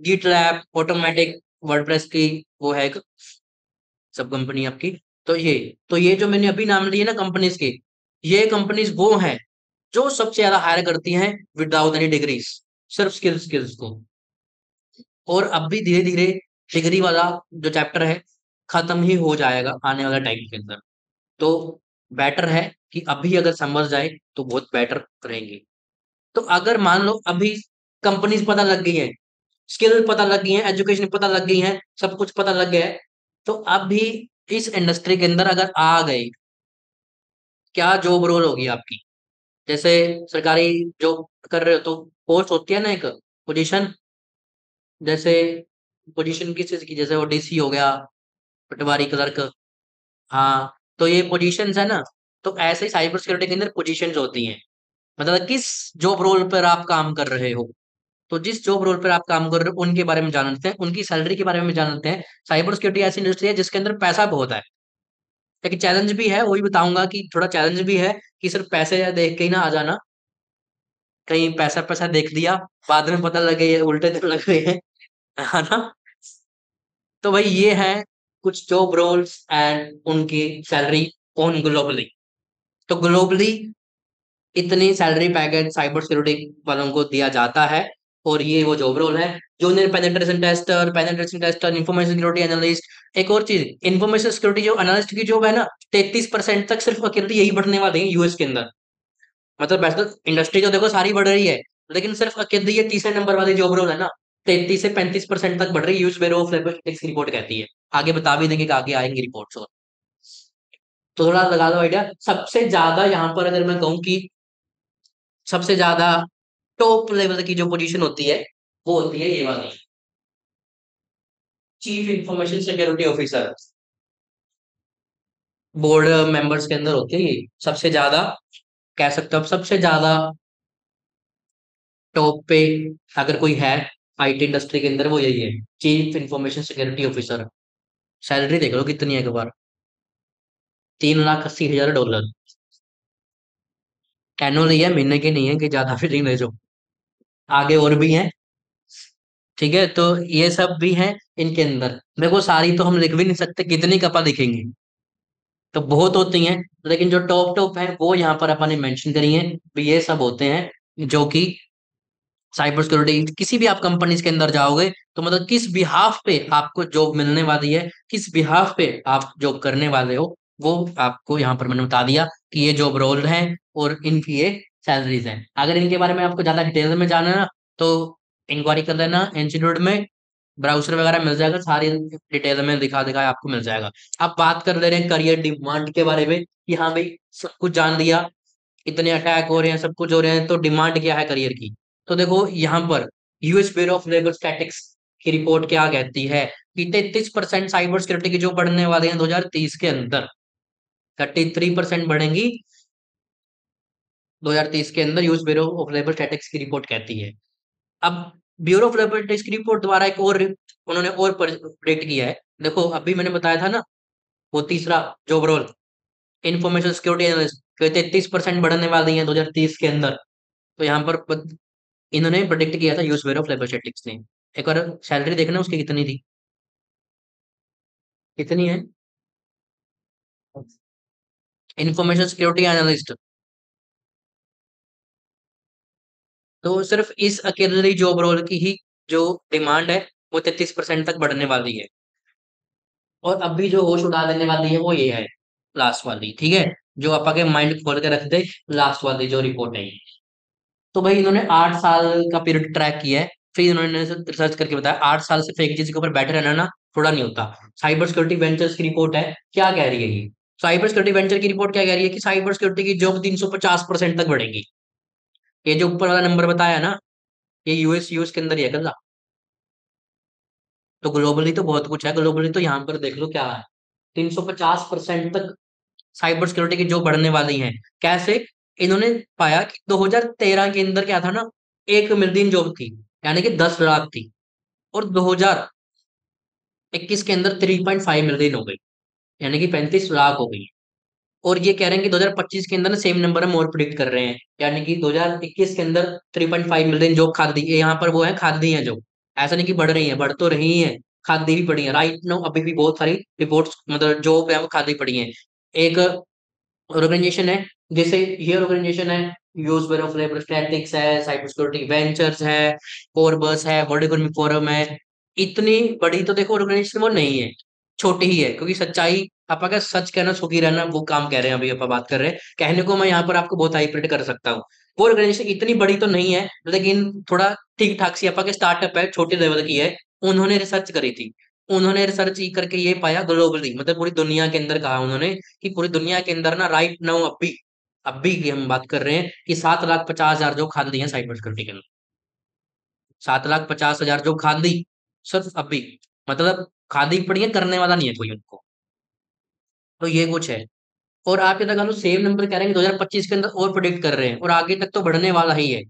GitLab, automatic, WordPress की वो है एक सब कंपनी आपकी। तो ये जो मैंने अभी नाम लिए ना कंपनीज के, ये कंपनीज वो हैं जो सबसे ज्यादा हायर करती हैं विदाउट एनी डिग्रीज, सिर्फ स्किल्स स्किल्स को। और अब भी धीरे धीरे डिग्री वाला जो चैप्टर है खत्म ही हो जाएगा आने वाला टाइम के अंदर। तो बेटर है कि अभी अगर समझ जाए तो बहुत बेटर रहेंगे। तो अगर मान लो अभी कंपनीज पता लग गई है, स्किल पता लग गई है, एजुकेशन पता लग गई है, सब कुछ पता लग गया है, तो अब भी इस इंडस्ट्री के अंदर अगर आ गए, क्या जॉब रोल होगी आपकी? जैसे सरकारी जॉब कर रहे हो तो पोस्ट होती है ना एक पोजीशन, जैसे पोजीशन किस चीज की, जैसे ओडीसी हो गया, पटवारी क्लर्क। हाँ, तो ये पोजीशंस है ना। तो ऐसे ही साइबर सिक्योरिटी के अंदर पोजीशंस होती हैं। मतलब किस जॉब रोल पर आप काम कर रहे हो, तो जिस जॉब रोल पर आप काम कर रहे हो उनके बारे में जानते हैं, उनकी सैलरी के बारे में जानते हैं। साइबर सिक्योरिटी ऐसी इंडस्ट्री है जिसके अंदर पैसा बहुत है, लेकिन चैलेंज भी है, वही बताऊंगा कि थोड़ा चैलेंज भी है कि सिर्फ पैसे देख के ही ना आ जाना। कहीं पैसा पैसा देख दिया, बाद में पता लगे ये उल्टे दिन लग गए हैं, है ना। तो भाई ये है कुछ जॉब रोल्स एंड उनकी सैलरी ऑन ग्लोबली। तो ग्लोबली इतनी सैलरी पैकेज साइबर सिक्योरिटी वालों को दिया जाता है। और ये वो जॉब रोल है, junior penetration tester, information security analyst. एक और चीज, इंफॉर्मेशन सिक्योरिटी जो एनालिस्ट की जॉब है ना, 33% तक सिर्फ अकेले यही बढ़ने वाली है यूएस के अंदर। मतलब वैसे तो इंडस्ट्री तो देखो सारी बढ़ रही है, लेकिन सिर्फ अकेले ये तीसरे नंबर वाली जॉब रोल है ना, 33 से 35% तक बढ़ रही है, US bureau of labour statistics की रिपोर्ट कहती है। आगे बता भी देंगे कि आगे आएंगी रिपोर्ट्स और। तो थोड़ा लगा लो आइडिया। सबसे ज्यादा यहाँ पर अगर मैं कहूँ कि सबसे ज्यादा टॉप लेवल की जो पोजीशन होती है, वो होती है ये वाली, chief information security officer. Board members के अंदर होती है ये सबसे ज्यादा, कह सकते हो आप सबसे ज्यादा टॉप पे अगर कोई है आईटी इंडस्ट्री के अंदर, वो यही है, chief information security officer. Salary देख लो कितनी है, एक बार, $3,80,000। एनुअल ही है, महीने की नहीं है कि ज्यादा फीलिंग ले जो। आगे और भी हैं। ठीक है, तो ये सब भी हैं इनके अंदर। देखो सारी तो हम लिख भी नहीं सकते, कितनी कपा लिखेंगे, तो बहुत होती हैं। लेकिन जो टॉप टॉप है वो यहाँ पर अपन ने मेंशन करी है भी, ये सब होते हैं जो कि साइबर सिक्योरिटी किसी भी आप कंपनीज के अंदर जाओगे, तो मतलब किस बिहाफ पे आपको जॉब मिलने वाली है, किस बिहाफ पे आप जॉब करने वाले हो, वो आपको यहाँ पर मैंने बता दिया कि ये जॉब रोल है और इनकी ये सैलरीज हैं। अगर इनके बारे में आपको ज्यादा डिटेल में जानना है ना, तो इंक्वायरी कर लेना इंस्टीट्यूट में, ब्राउजर वगैरह मिल जाएगा, सारी डिटेल में दिखा दिखा आपको मिल जाएगा। अब बात कर ले रहे हैं करियर डिमांड के बारे में कि हाँ भाई सब कुछ जान दिया, इतने अटैक हो रहे हैं, सब कुछ हो रहे हैं, तो डिमांड क्या है करियर की। तो देखो यहाँ पर US bureau of labour statics की रिपोर्ट क्या कहती है कि 33% साइबर सिक्योरिटी की जो बढ़ने वाले हैं 2030 के अंदर, 33% बढ़ेंगी 2030 के अंदर, US bureau of labour statics की रिपोर्ट कहती है। अब ब्यूरो ऑफ लेबर स्टैटिक्स की रिपोर्ट द्वारा एक और उन्होंने और प्रेडिक्ट किया है। देखो अभी मैंने बताया था ना, वो तीसरा job role, information security analyst, 33% बढ़ने वाली है 2030 के अंदर। तो यहाँ पर इन्होंने प्रोडिक्ट किया था US bureau of labour statistics ने। एक और सैलरी देखना उसकी कितनी थी, कितनी है, इंफॉर्मेशन सिक्योरिटी एनालिस्ट। तो सिर्फ इस अकेले जॉब रोल की ही जो डिमांड है वो 33% तक बढ़ने वाली है। और अभी जो होश उड़ा देने वाली है वो ये है, लास्ट वाली, ठीक है, जो आपा के माइंड खोल के रख दे, लास्ट वाली जो रिपोर्ट है। तो भाई इन्होंने 8 साल का पीरियड ट्रैक किया है, फिर इन्होंने रिसर्च करके बताया 8 साल से फेक चीज के ऊपर बैठे रहना ना थोड़ा नहीं होता। साइबर सिक्योरिटी वेंचर्स की रिपोर्ट है, क्या कह रही है ये, साइबर सिक्योरिटी वेंचर की रिपोर्ट क्या कह रही है कि साइबर सिक्योरिटी की जॉब 350% तक बढ़ेगी। ये जो ऊपर वाला नंबर बताया ना, ये यूएस यूएस के अंदर ही है गल्ला। तो ग्लोबली तो बहुत कुछ है, ग्लोबली तो यहाँ पर देख लो क्या है, 350% तक साइबर सिक्योरिटी की जॉब बढ़ने वाली है। कैसे, इन्होंने पाया कि 2013 के अंदर क्या था ना, 1 मिलियन जॉब थी, यानी कि 10 लाख थी, और 2021 के अंदर 3.5 मिलियन हो गई, यानी कि 35 लाख हो गई। और ये कह रहे हैं कि 2025 के अंदर ना सेम नंबर हम और प्रिडिक्ट कर रहे हैं, यानी कि 2021 के अंदर 3.5 मिलियन जॉब खादी, ये यहाँ पर वो है खादी है जॉब। ऐसा नहीं कि बढ़ रही है, बढ़ तो रही है, खादी भी पड़ी है राइट नो, अभी भी बहुत सारी रिपोर्ट्स मतलब जॉब है वो खादी पड़ी है। एक ऑर्गेनाइजेशन है, जैसे ये ऑर्गेनाइजेशन है, US bureau of labour statistics है, साइबर सिक्योरिटी वेंचर्स है, कोरबस है, वर्ल्ड इकोनॉमिक फोरम है। इतनी बड़ी तो देखो ऑर्गेनाइजेशन वो नहीं है, छोटी ही है, क्योंकि सच्चाई आप अगर सच कहना सुखी रहना वो काम कह रहे हैं, अभी आप बात कर रहे हैं, कहने को मैं यहाँ पर आपको बहुत हाइपरेट कर सकता हूँ। वो ऑर्गेनाइजेशन इतनी बड़ी तो नहीं है, लेकिन थोड़ा ठीक ठाक सी आपका स्टार्टअप है, छोटे लेवल की है। उन्होंने रिसर्च करी थी, उन्होंने रिसर्च ही करके ये पाया ग्लोबली, मतलब पूरी दुनिया के अंदर कहा उन्होंने कि पूरी दुनिया के अंदर ना राइट नाउ अभी की हम बात कर रहे हैं कि 7,50,000 जो खाली हैं साइबर सिक्योरिटी के अंदर। 7,50,000 जो खादी सिर्फ अभी, मतलब खादी पड़ी है, करने वाला नहीं है कोई उनको। तो ये कुछ है। और आप ये लगा लो सेम नंबर कह रहे हैं 2025 के अंदर और प्रोडिक्ट कर रहे हैं, और आगे तक तो बढ़ने वाला ही है।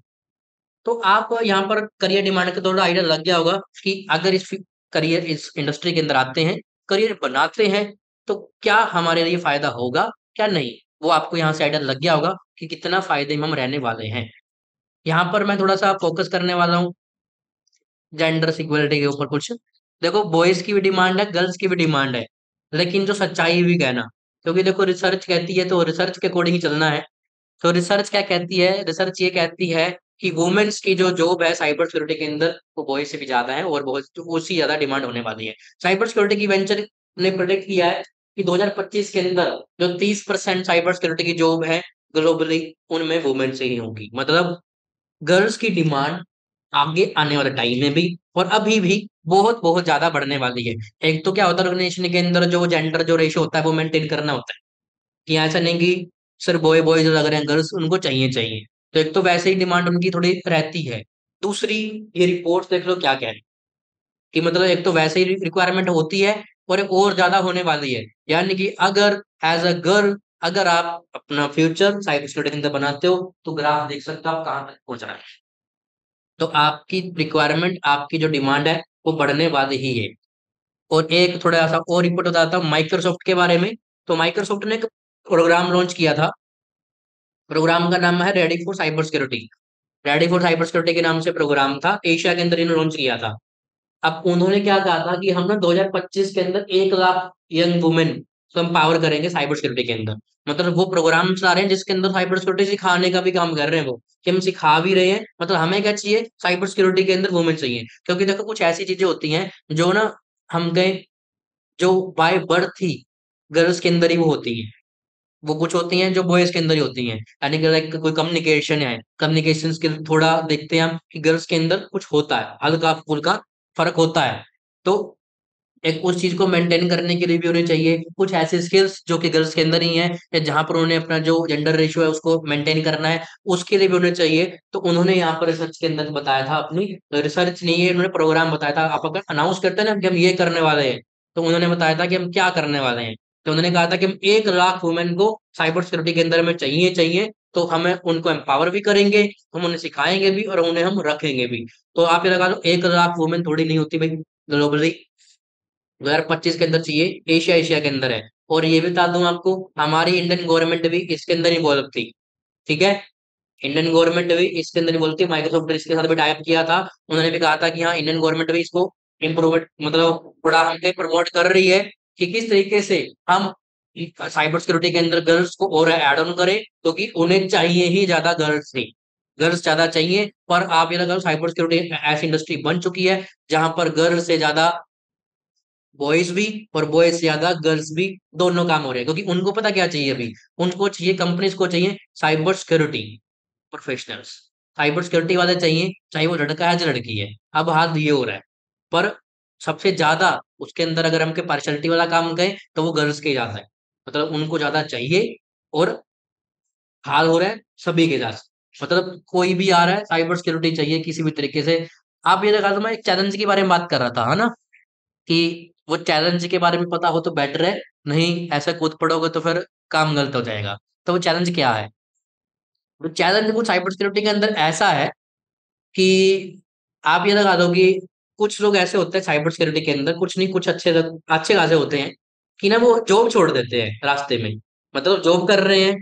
तो आप यहाँ पर करियर डिमांड का थोड़ा आइडिया लग गया होगा कि अगर करियर इस इंडस्ट्री के अंदर आते हैं, करियर बनाते हैं, तो क्या हमारे लिए फायदा होगा, क्या नहीं। वो आपको यहाँ से आइडिया लग गया होगा कि कितना फायदे में हम रहने वाले हैं। यहाँ पर मैं थोड़ा सा फोकस करने वाला हूँ जेंडर इक्वलिटी के ऊपर कुछ। देखो, बॉयज की भी डिमांड है, गर्ल्स की भी डिमांड है, लेकिन जो सच्चाई भी कहना, क्योंकि देखो रिसर्च कहती है तो रिसर्च के अकॉर्डिंग ही चलना है। तो रिसर्च क्या कहती है? रिसर्च ये कहती है कि वुमेन्स की जो जॉब है साइबर सिक्योरिटी के अंदर, वो बॉयज से भी ज्यादा है, और बहुत उससे ज्यादा डिमांड होने वाली है। साइबर सिक्योरिटी की वेंचर ने प्रेडिक्ट किया है कि 2025 के अंदर जो 30% साइबर सिक्योरिटी की जॉब है ग्लोबली, उनमें वुमेन से ही होगी। मतलब गर्ल्स की डिमांड आगे आने वाले टाइम में भी और अभी भी बहुत बहुत ज्यादा बढ़ने वाली है। एक तो क्या होता है, ऑर्गेनाइजेशन के अंदर जो जेंडर जो रेशियो होता है वो मेंटेन करना होता है, कि ऐसा नहीं कि सिर्फ बॉय बॉय जो लग रहे हैं, गर्ल्स उनको चाहिए चाहिए। तो एक तो वैसे ही डिमांड उनकी थोड़ी रहती है। दूसरी, ये रिपोर्ट देख लो क्या कह रही है, कि मतलब एक तो वैसे ही रिक्वायरमेंट होती है, और एक और ज्यादा होने वाली है। यानी कि अगर एज अ गर्ल, अगर आप अपना फ्यूचर साइबर सिक्योरिटी के अंदर बनाते हो, तो ग्राफ देख सकते हो आप कहाँ तक पहुंच रहा है। तो आपकी रिक्वायरमेंट, आपकी जो डिमांड है, वो बढ़ने वाली ही है। और एक थोड़ा सा और रिपोर्ट बताता हूँ माइक्रोसॉफ्ट के बारे में। तो माइक्रोसॉफ्ट ने एक प्रोग्राम लॉन्च किया था। प्रोग्राम का नाम है ready for cyber security. Ready for cyber security के नाम से प्रोग्राम था, एशिया के अंदर इन्होंने लॉन्च किया था। अब उन्होंने क्या कहा था कि हम ना 2025 के अंदर 1 लाख यंग वुमेन को एम्पावर करेंगे साइबर सिक्योरिटी के अंदर। मतलब वो प्रोग्राम चला रहे हैं जिसके अंदर साइबर सिक्योरिटी सिखाने का भी काम कर रहे हैं वो, कि हम सिखा भी रहे हैं। मतलब हमें क्या चाहिए, साइबर सिक्योरिटी के अंदर वुमेन चाहिए। क्योंकि देखो कुछ ऐसी चीजें होती हैं जो ना हम गए, जो बाय बर्थ ही गर्ल्स के अंदर ही वो होती हैं, वो कुछ होती हैं जो बॉयज के अंदर ही होती हैं। यानी कि लाइक कोई कम्युनिकेशन है, कम्युनिकेशन स्किल थोड़ा देखते हैं हम कि गर्ल्स के अंदर कुछ होता है, हल्का फुल्का फर्क होता है। तो एक उस चीज को मेंटेन करने के लिए भी उन्हें चाहिए कुछ ऐसे स्किल्स जो कि गर्ल्स के अंदर ही हैं, या जहां पर उन्हें अपना जो जेंडर रेशियो है उसको मेंटेन करना है, उसके लिए भी उन्हें चाहिए। तो उन्होंने यहाँ पर रिसर्च के अंदर बताया था, अपनी रिसर्च नहीं है, उन्होंने प्रोग्राम बताया था। आप अगर अनाउंस करते हैं ना कि हम ये करने वाले हैं, तो उन्होंने बताया था कि हम क्या करने वाले हैं। तो उन्होंने कहा था कि हम 1 लाख वुमेन को साइबर सिक्योरिटी के अंदर में चाहिए चाहिए। तो हमें उनको एम्पावर भी करेंगे, हम उन्हें सिखाएंगे भी, और उन्हें हम रखेंगे भी। तो आप ये लगा लो 1 लाख वुमेन थोड़ी नहीं होती भाई, ग्लोबली 2025 के अंदर चाहिए, एशिया एशिया के अंदर है। और ये भी बता दूं आपको, हमारी इंडियन गवर्नमेंट भी इसके अंदर इन्वॉल्व थी। ठीक है, इंडियन गवर्नमेंट भी इसके अंदर इन्वॉल्व थी, माइक्रोसॉफ्ट ने इसके साथ भी टाइप किया था। उन्होंने भी कहा था कि हाँ, इंडियन गवर्नमेंट भी इसको इम्प्रूव, मतलब थोड़ा हमसे प्रमोट कर रही है कि किस तरीके से हम साइबर सिक्योरिटी के अंदर गर्ल्स को और ऐड ऑन करें, क्योंकि उन्हें चाहिए ही ज्यादा, गर्ल्स ही गर्ल्स ज्यादा चाहिए। पर आप ये लगा साइबर सिक्योरिटी ऐसी इंडस्ट्री बन चुकी है जहां पर गर्ल्स से ज्यादा बॉयज भी, और बॉयज से ज्यादा गर्ल्स भी, दोनों काम हो रहे हैं। क्योंकि उनको पता क्या चाहिए अभी, उनको चाहिए, कंपनीज को चाहिए cyber security professionals, cyber security वाले चाहिए, चाहे वो लड़का है या लड़की है। अब हाल ये हो रहा है, पर सबसे ज्यादा उसके अंदर अगर हम के पार्शलिटी वाला काम कहें तो वो गर्ल्स के ज्यादा है। मतलब उनको ज्यादा चाहिए, और हाल हो रहा है सभी के साथ। मतलब कोई भी आ रहा है, साइबर सिक्योरिटी चाहिए किसी भी तरीके से। आप ये लगा, तो मैं एक चैलेंज के बारे में बात कर रहा था, है ना, कि वो चैलेंज के बारे में पता हो तो बेटर है, नहीं ऐसा कूद पड़ोगे तो फिर काम गलत हो जाएगा। तो वो चैलेंज क्या है? वो चैलेंज वो साइबर सिक्योरिटी के अंदर ऐसा है कि आप ये लगा दो कि कुछ लोग ऐसे होते हैं साइबर सिक्योरिटी के अंदर, कुछ नहीं, कुछ अच्छे अच्छे खासे होते हैं, कि ना वो जॉब छोड़ देते हैं रास्ते में। मतलब जॉब कर रहे हैं,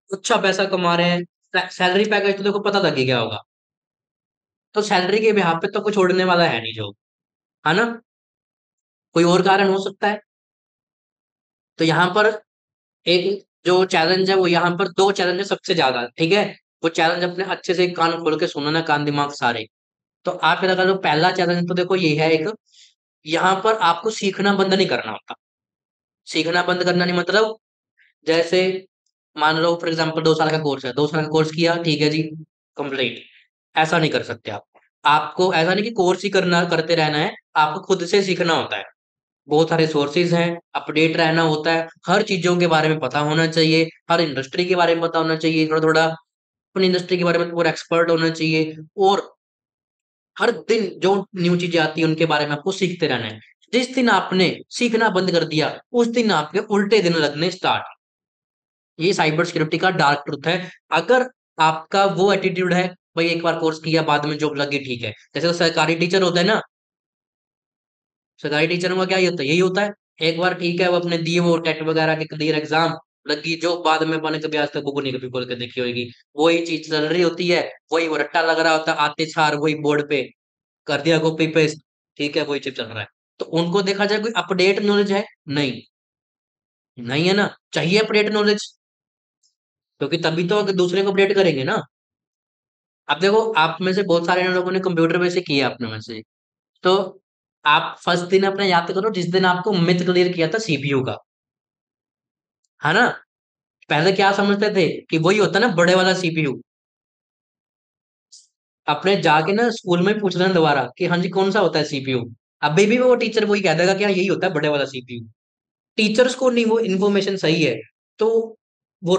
अच्छा पैसा कमा रहे हैं, सैलरी पैकेज तो देखो पता लग ही गया होगा। तो सैलरी के बिहाफ पे तो कोई छोड़ने वाला है नहीं जॉब, है ना। कोई और कारण हो सकता है। तो यहाँ पर एक जो चैलेंज है, वो यहाँ पर दो चैलेंज है सबसे ज्यादा। ठीक है, वो चैलेंज अपने अच्छे से कान खोल के सुनो ना, कान दिमाग सारे। तो आप ये लगा लो, पहला चैलेंज तो देखो ये है एक, यहाँ पर आपको सीखना बंद नहीं करना होता। सीखना बंद करना नहीं मतलब, जैसे मान लो फॉर एग्जाम्पल 2 साल का कोर्स है, 2 साल का कोर्स किया, ठीक है जी, कंप्लीट। ऐसा नहीं कर सकते आप। आपको ऐसा नहीं कि कोर्स ही करना करते रहना है, आपको खुद से सीखना होता है। बहुत सारे सोर्सेज हैं, अपडेट रहना होता है, हर चीजों के बारे में पता होना चाहिए, हर इंडस्ट्री के बारे में पता होना चाहिए, थोड़ा थोड़ा अपनी इंडस्ट्री के बारे में पूरा एक्सपर्ट होना चाहिए। और हर दिन जो न्यू चीजें आती है उनके बारे में आपको सीखते रहना है। जिस दिन आपने सीखना बंद कर दिया, उस दिन आपके उल्टे दिन लगने स्टार्ट। ये साइबर सिक्योरिटी का डार्क ट्रुथ है। अगर आपका वो एटीट्यूड है, भाई एक बार कोर्स किया बाद में जॉब लगी ठीक है, जैसे वो सरकारी टीचर होता है ना, सरकारी टीचरों का क्या ही होता है, यही होता है। एक बार ठीक है वो अपने दिए वो टेट वगैरह के क्लियर एग्जाम, लगी जो बाद में बने, कभी आज तक वो नहीं कभी खोल के देखी होगी। वही चीज चल रही होती है, वही वो रट्टा लग रहा होता है, आते सार वही बोर्ड पे कर दिया कॉपी पेस्ट, ठीक है वही चीज चल रहा है। तो उनको देखा जाए कोई अपडेट नॉलेज है? नहीं, नहीं है ना। चाहिए अपडेट नॉलेज, क्योंकि तभी तो दूसरे को अपडेट करेंगे ना। अब देखो, आप में से बहुत सारे लोगों ने कंप्यूटर में से किया अपने में से, तो आप फर्स्ट दिन अपना याद करो जिस दिन आपको मिथ क्लियर किया था सीपीयू का, है ना। पहले क्या समझते थे कि वही होता है ना बड़े वाला सीपीयू। अपने जाके ना स्कूल में पूछ लेना दोबारा कि हाँ जी कौन सा होता है सीपीयू। अभी भी वो टीचर वही कह देगा कि हाँ यही होता है बड़े वाला सीपीयू। टीचर्स को नहीं वो इन्फॉर्मेशन सही है, तो वो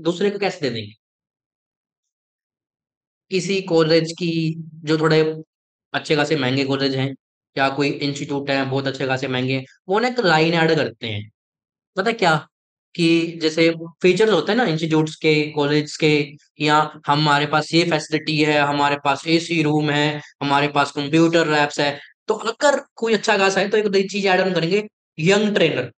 दूसरे को कैसे दे देंगे। किसी कॉलेज की, जो थोड़े अच्छे खासे महंगे कॉलेज हैं, या कोई इंस्टीट्यूट है बहुत अच्छे खासे महंगे, वो ना एक लाइन ऐड करते हैं, पता है क्या, कि जैसे फीचर्स होते हैं ना इंस्टीट्यूट्स के, कॉलेज के, या हमारे पास ये फैसिलिटी है, हमारे पास एसी रूम है, हमारे पास कंप्यूटर लैब्स है। तो अगर कोई अच्छा खासा है तो एक नई चीज ऐड ऑन करेंगे, यंग ट्रेनर।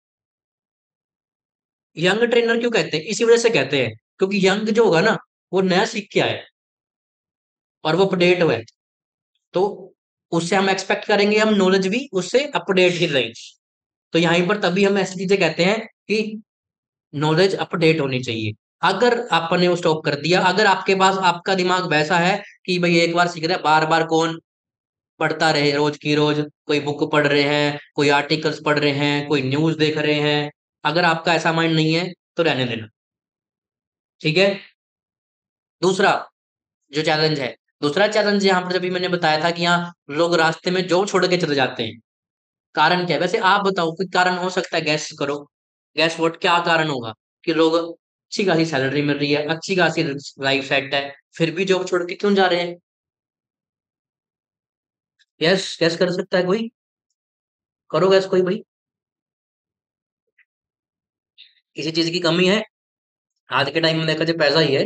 यंग ट्रेनर क्यों कहते हैं? इसी वजह से कहते हैं क्योंकि यंग जो होगा ना, वो नया सीख के आए और वो अपडेट हुआ है, तो उससे हम एक्सपेक्ट करेंगे हम नॉलेज भी उससे अपडेट ही रहेगी। तो यहीं पर तभी हम ऐसी चीजें कहते हैं कि नॉलेज अपडेट होनी चाहिए। अगर आपने वो स्टॉप कर दिया, अगर आपके पास आपका दिमाग वैसा है कि भाई एक बार सीख रहे बार बार कौन पढ़ता रहे, रोज की रोज कोई बुक पढ़ रहे हैं, कोई आर्टिकल्स पढ़ रहे हैं, कोई न्यूज देख रहे हैं, अगर आपका ऐसा माइंड नहीं है तो रहने देना, ठीक है। दूसरा जो चैलेंज है, दूसरा चैलेंज यहाँ पर जब मैंने बताया था कि यहाँ लोग रास्ते में जॉब छोड़ के चले जाते हैं। कारण क्या है वैसे, आप बताओ, कोई कारण हो सकता है, गैस करो। गैस व्हाट, क्या कारण होगा कि लोग अच्छी खासी सैलरी मिल रही है, अच्छी खासी लाइफ सेट है, फिर भी जॉब छोड़ के क्यों जा रहे हैं? यस, गैस कर सकता है कोई? करो गैस कोई भाई। किसी चीज की कमी है? आज के टाइम में देखा जाए पैसा ही है।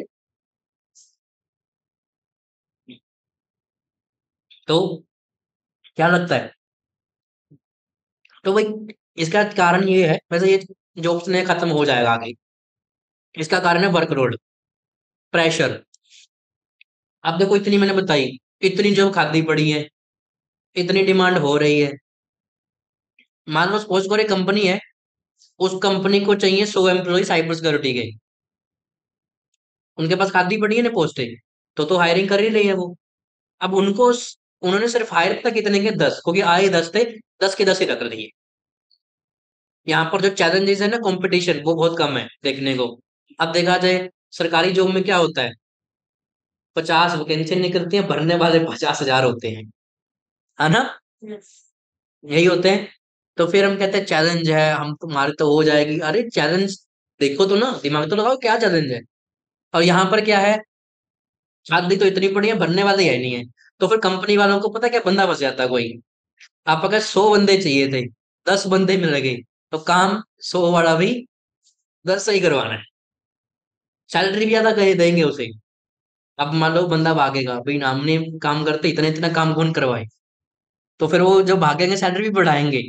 तो क्या लगता है? तो भाई इसका कारण ये है वैसे, ये जॉब्स ने खत्म हो जाएगा आगे। इसका कारण है वर्कलोड, प्रेशर। अब देखो इतनी मैंने बताई, इतनी जॉब खाली पड़ी है, इतनी डिमांड हो रही है। मान लो सपोज करो एक कंपनी है, उस कंपनी को चाहिए 100 एम्प्लॉय साइबर सिक्योरिटी के, उनके पास खाली पड़ी है ना पोस्टें, तो हायरिंग कर ही रही है वो। अब उन्होंने सिर्फ हायर तक कितने के 10, क्योंकि आए 10 थे, 10 के 10 ही रख दिए। यहाँ पर जो चैलेंजेस है ना, कंपटीशन वो बहुत कम है देखने को। अब देखा जाए सरकारी जॉब में क्या होता है, 50 वैकेंसी निकलती है, भरने वाले 50,000 होते हैं, है ना। यही होते हैं। तो फिर हम कहते हैं चैलेंज है, हम तुम्हारे तो हो जाएगी। अरे चैलेंज देखो तो ना, दिमाग तो लगाओ क्या चैलेंज है। और यहाँ पर क्या है, शादी तो इतनी पड़ी है, भरने वाले है नहीं है। तो फिर कंपनी वालों को पता क्या बंदा फंस जाता है कोई। आप अगर 100 बंदे चाहिए थे, 10 बंदे मिल गए, तो काम 100 वाला भी 10 से ही करवाना है। सैलरी भी ज्यादा कहे देंगे उसे। अब मान लो बंदा भागेगा, भाई ना हमने काम करते इतना इतना काम कौन करवाए, तो फिर वो जो भागेंगे सैलरी भी बढ़ाएंगे।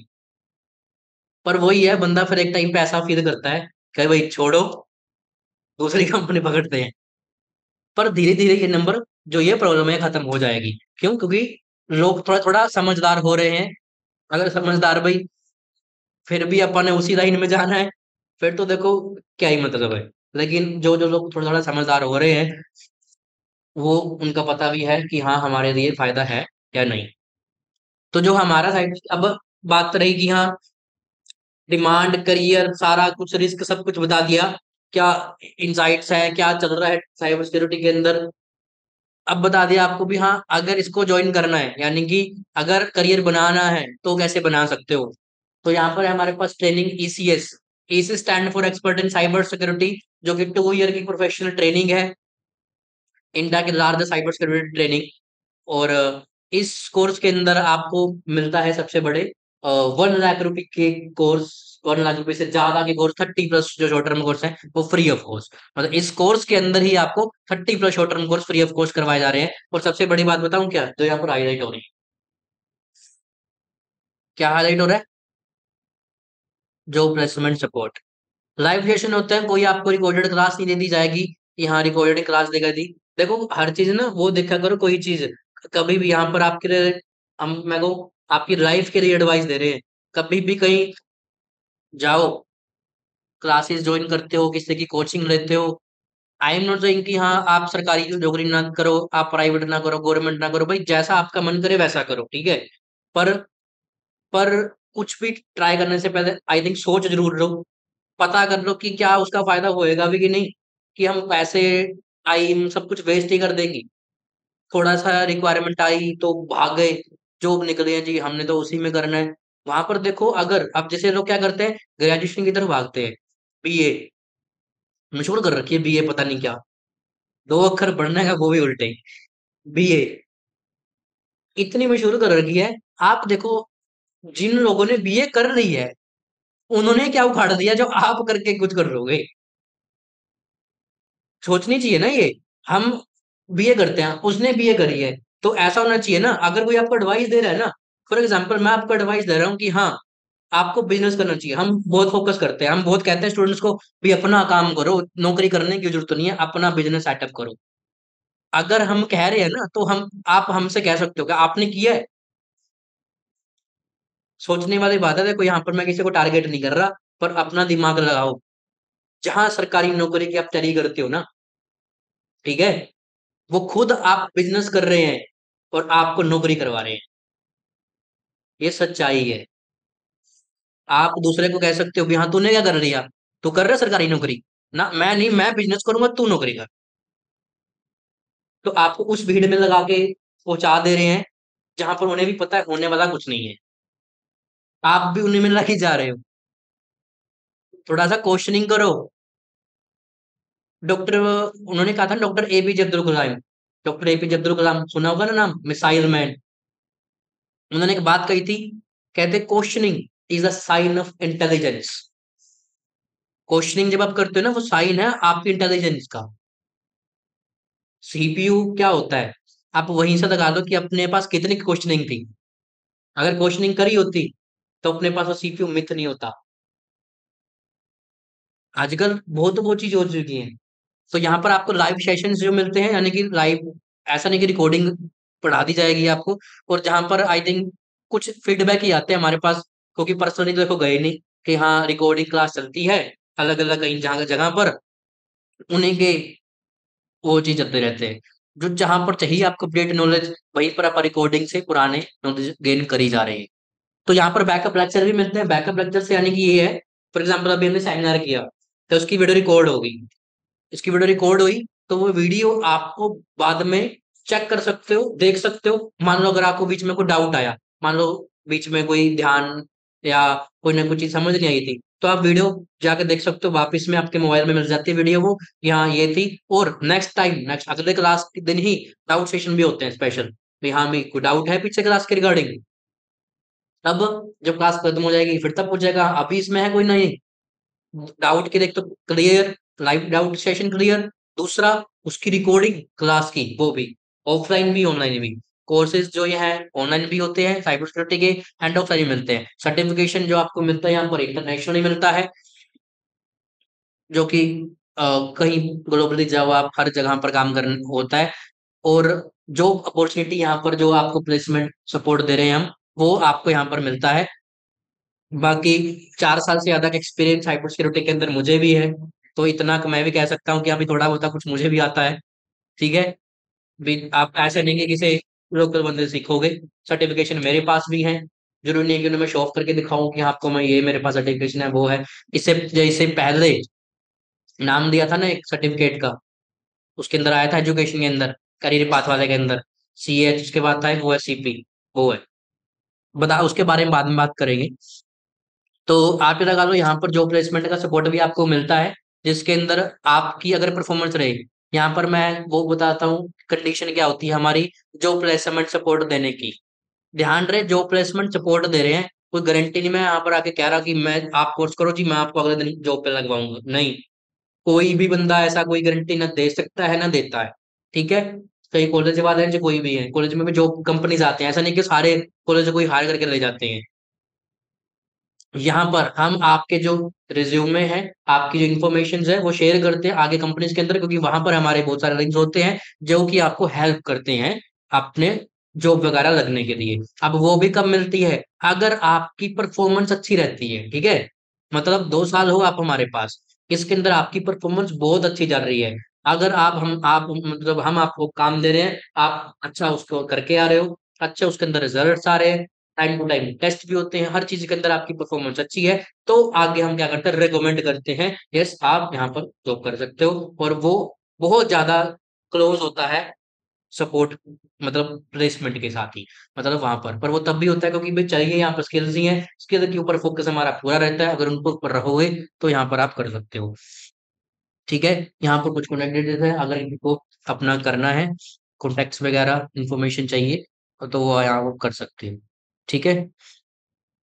पर वही है, बंदा फिर एक टाइम पे ऐसा फील करता है कि भाई छोड़ो, दूसरी कंपनी पकड़ते हैं। पर धीरे धीरे ये नंबर, जो ये प्रॉब्लम है खत्म हो जाएगी। क्यों? क्योंकि लोग थोड़ा थोड़ा समझदार हो रहे हैं। अगर समझदार भाई, फिर भी अपन ने उसी लाइन में जाना है, फिर तो देखो क्या ही मतलब है। लेकिन जो जो लोग थोड़ा थोड़ा समझदार हो रहे हैं, वो उनका पता भी है कि हाँ हमारे लिए फायदा है या नहीं। तो जो हमारा साइड, अब बात रहेगी, हाँ डिमांड, करियर, सारा कुछ, रिस्क, सब कुछ बता दिया, क्या इनसाइट्स है, क्या चल रहा है साइबर सिक्योरिटी के अंदर। अब बता दिया आपको भी, हाँ अगर इसको ज्वाइन करना है, यानी कि अगर करियर बनाना है तो कैसे बना सकते हो। तो यहाँ पर है हमारे पास training ECS. EC stand for expert in cyber security, जो कि 2 ईयर की प्रोफेशनल ट्रेनिंग है, इंडिया के लार्जेस्ट साइबर सिक्योरिटी ट्रेनिंग। और इस कोर्स के अंदर आपको मिलता है सबसे बड़े 1 लाख रुपए के कोर्स। 1 लाख रुपए से ज्यादा के कोर्स, 30+ जो शॉर्ट टर्म कोर्स है वो फ्री ऑफ कॉस्ट। मतलब इस कोर्स के अंदर ही आपको 30+ short term course free of cost करवाए जा रहे हैं। और सबसे बड़ी बात बताऊं क्या, जो यहाँ पर हाईलाइट हो रही है, क्या हाईलाइट हो रहा है, जो प्लेसमेंट सपोर्ट लाइव सेशन होता है। कोई आपको रिकॉर्डेड क्लास नहीं दे दी जाएगी कि हाँ रिकॉर्डेड क्लास देगा दी। देखो हर चीज ना वो देखा करो, कोई चीज कभी भी यहाँ पर आपके लिए, हम मैं को आपकी लाइफ के लिए एडवाइस दे रहे हैं। कभी भी कहीं जाओ, क्लासेस ज्वाइन करते हो, किसी की कोचिंग लेते हो, आई एम नॉट सेइंग कि हाँ आप सरकारी नौकरी ना करो, आप प्राइवेट ना करो, गवर्नमेंट ना करो, भाई जैसा आपका मन करे वैसा करो, ठीक है। पर पर कुछ भी ट्राई करने से पहले आई थिंक सोच जरूर लो, पता कर लो कि क्या उसका फायदा होएगा भी कि नहीं, कि हम पैसे टाइम सब कुछ वेस्ट ही कर देंगे। थोड़ा सा रिक्वायरमेंट आई तो भाग गए, जॉब निकले हैं जी हमने तो उसी में करना है। वहां पर देखो, अगर अब जैसे लोग क्या करते हैं, ग्रेजुएशन की तरफ भागते हैं, बीए मशहूर कर रखी है, बीए पता नहीं क्या, 2 अक्षर पढ़ने का वो भी उल्टे, बीए इतनी मशहूर कर रखी है। आप देखो, जिन लोगों ने बीए कर ली है उन्होंने क्या उखाड़ दिया जो आप करके कुछ कर लोगे। सोचनी चाहिए ना ये। हम बीए करते हैं, उसने बीए करी है, तो ऐसा होना चाहिए ना, अगर कोई आपको एडवाइस दे रहा है ना, फॉर एग्जाम्पल मैं आपको एडवाइस दे रहा हूँ कि हाँ आपको बिजनेस करना चाहिए, हम बहुत फोकस करते हैं, हम बहुत कहते हैं स्टूडेंट्स को भी अपना काम करो, नौकरी करने की जरूरत नहीं है, अपना बिजनेस सेटअप करो। अगर हम कह रहे हैं ना तो हम आप हमसे कह सकते हो कि आपने किया है। सोचने वाली बात है। देखो यहाँ पर मैं किसी को टारगेट नहीं कर रहा, पर अपना दिमाग लगाओ। जहां सरकारी नौकरी की आप तैयारी करते हो ना, ठीक है, वो खुद आप बिजनेस कर रहे हैं और आपको नौकरी करवा रहे हैं। ये सच्चाई है। आप दूसरे को कह सकते हो कि हाँ तूने क्या कर लिया, तू कर रहा है सरकारी नौकरी, ना मैं नहीं, मैं बिजनेस करूंगा, तू नौकरी कर। तो आपको उस भीड़ में लगा के पहुंचा दे रहे हैं जहां पर उन्हें भी पता है होने वाला कुछ नहीं है, आप भी उन्हें में लगे जा रहे हो। थोड़ा सा क्वेश्चनिंग करो। डॉक्टर, उन्होंने कहा था doctor APJ Abdul Kalam, doctor APJ Abdul Kalam सुना होगा ना नाम, मिसाइल मैन। उन्होंने एक बात कही थी, कहते questioning is a sign of intelligence. Questioning जब आप करते हो ना, वो साइन है आपकी इंटेलिजेंस का। सीपीयू क्या होता है, आप वहीं से लगा लो कि अपने पास कितनी क्वेश्चनिंग थी। अगर क्वेश्चनिंग करी होती तो अपने पास वो सीपीयू मिथ नहीं होता। आजकल बहुत वो चीज हो चुकी है। तो यहाँ पर आपको लाइव सेशंस जो मिलते हैं, यानी कि लाइव, ऐसा नहीं कि रिकॉर्डिंग पढ़ा दी जाएगी आपको, और जहाँ पर आई थिंक कुछ फीडबैक ही आते हैं हमारे पास, क्योंकि पर्सनली तो देखो गए नहीं कि हाँ रिकॉर्डिंग क्लास चलती है अलग अलग कहीं जगह जगह पर, उन्हीं के वो चीज चलते रहते हैं। जो जहां पर चाहिए आपको अपडेट नॉलेज, वहीं पर आप रिकॉर्डिंग से पुराने नॉलेज गेन करी जा रहे हैं। तो यहाँ पर बैकअप लेक्चर भी मिलते हैं। बैकअप लेक्चर से यानी कि ये है, फॉर एग्जाम्पल अभी हमने सेमिनार किया तो उसकी वीडियो रिकॉर्ड होगी, इसकी वीडियो रिकॉर्ड हुई तो वो वीडियो आपको बाद में चेक कर सकते हो, देख सकते हो। मान लो अगर आपको बीच में कोई डाउट आया, मान लो बीच में कोई ध्यान या कोई ना कोई चीज समझ नहीं आई थी, तो आप वीडियो जाके देख सकते हो, वापस में आपके मोबाइल में मिल जाती है वीडियो वो, यहाँ ये थी। और नेक्स्ट टाइम, नेक्स्ट अगले क्लास के दिन ही डाउट सेशन भी होते हैं स्पेशल, भी हाँ भी कोई डाउट है पीछे क्लास के रिगार्डिंग, तब जब क्लास खत्म हो जाएगी फिर तब पूछेगा अभी इसमें है कोई नहीं डाउट के, देख तो clear, live doubt session clear. दूसरा, उसकी रिकॉर्डिंग क्लास की, वो भी ऑफलाइन भी ऑनलाइन भी। कोर्सेज जो ये हैं ऑनलाइन भी होते हैं साइबर सिक्योरिटी के, एंड ऑफलाइन मिलते हैं। सर्टिफिकेशन जो आपको मिलता है यहाँ पर इंटरनेशनली मिलता है, जो कि कहीं ग्लोबली जब आप हर जगह पर काम कर होता है। और जो अपॉर्चुनिटी यहाँ पर जो आपको प्लेसमेंट सपोर्ट दे रहे हैं हम, वो आपको यहाँ पर मिलता है। बाकी 4 साल से ज्यादा का एक्सपीरियंस साइबर सिक्योरिटी के अंदर मुझे भी है, तो इतना मैं भी कह सकता हूँ कि अभी थोड़ा बहुत कुछ मुझे भी आता है, ठीक है। भी आप ऐसे नहीं कि किसी लोकल बंदे से सीखोगे। सर्टिफिकेशन मेरे पास भी है, जरूरी नहीं है कि उन्हें मैं शो ऑफ करके दिखाऊं कि हाँ, आपको मैं ये मेरे पास सर्टिफिकेशन है वो है। इससे जैसे पहले नाम दिया था ना एक सर्टिफिकेट का, उसके अंदर आया था एजुकेशन के अंदर, करियर पाथ वाले के अंदर CH, उसके बाद था वो है CP, वो है, बता उसके बारे में बाद में बात करेंगे। तो आप ये लगा लो यहाँ पर जॉब प्लेसमेंट का सपोर्ट भी आपको मिलता है, जिसके अंदर आपकी अगर परफॉर्मेंस रहे, यहाँ पर मैं वो बताता हूँ कंडीशन क्या होती है हमारी जॉब प्लेसमेंट सपोर्ट देने की। ध्यान रहे जॉब प्लेसमेंट सपोर्ट दे रहे हैं, कोई गारंटी नहीं मैं यहाँ पर आके कह रहा कि मैं आप कोर्स करो जी मैं आपको अगले दिन जॉब पे लगवाऊंगा, नहीं। कोई भी बंदा ऐसा कोई गारंटी ना दे सकता है ना देता है। ठीक है, कई कॉलेज वाले हैं जो कोई भी है, कॉलेज में भी जॉब कंपनीज आते हैं, ऐसा नहीं कि सारे कॉलेज कोई हायर करके ले जाते हैं। यहाँ पर हम आपके जो रिज्यूमे है, आपकी जो इन्फॉर्मेशन है वो शेयर करते हैं आगे कंपनीज के अंदर, क्योंकि वहां पर हमारे बहुत सारे लिंक्स होते हैं जो कि आपको हेल्प करते हैं अपने जॉब वगैरह लगने के लिए। अब वो भी कब मिलती है, अगर आपकी परफॉर्मेंस अच्छी रहती है। ठीक है, मतलब 2 साल हो आप हमारे पास, इसके अंदर आपकी परफॉर्मेंस बहुत अच्छी चल रही है, अगर आप मतलब हम आपको काम दे रहे हैं, आप अच्छा उसको करके आ रहे हो, अच्छे उसके अंदर रिजल्ट्स आ रहे हैं, टाइम टू टाइम टेस्ट भी होते हैं, हर चीज के अंदर आपकी परफॉर्मेंस अच्छी है, तो आगे हम क्या करते हैं, रिकमेंड करते हैं, यस आप यहाँ पर जॉब कर सकते हो। और वो बहुत ज्यादा क्लोज होता है सपोर्ट, मतलब प्लेसमेंट के साथ ही, मतलब वहां पर वो तब भी होता है क्योंकि भाई चाहिए यहाँ पर स्किल्स ही है, स्किल के ऊपर फोकस हमारा पूरा रहता है, अगर उनको ऊपर रहोगे तो यहाँ पर आप कर सकते हो। ठीक है, यहाँ पर कुछ कॉन्टेक्ट डिटेल्स है, अगर इनको अपना करना है, कॉन्टेक्ट्स वगैरह इन्फॉर्मेशन चाहिए तो वो यहाँ वो कर सकते हैं। ठीक है।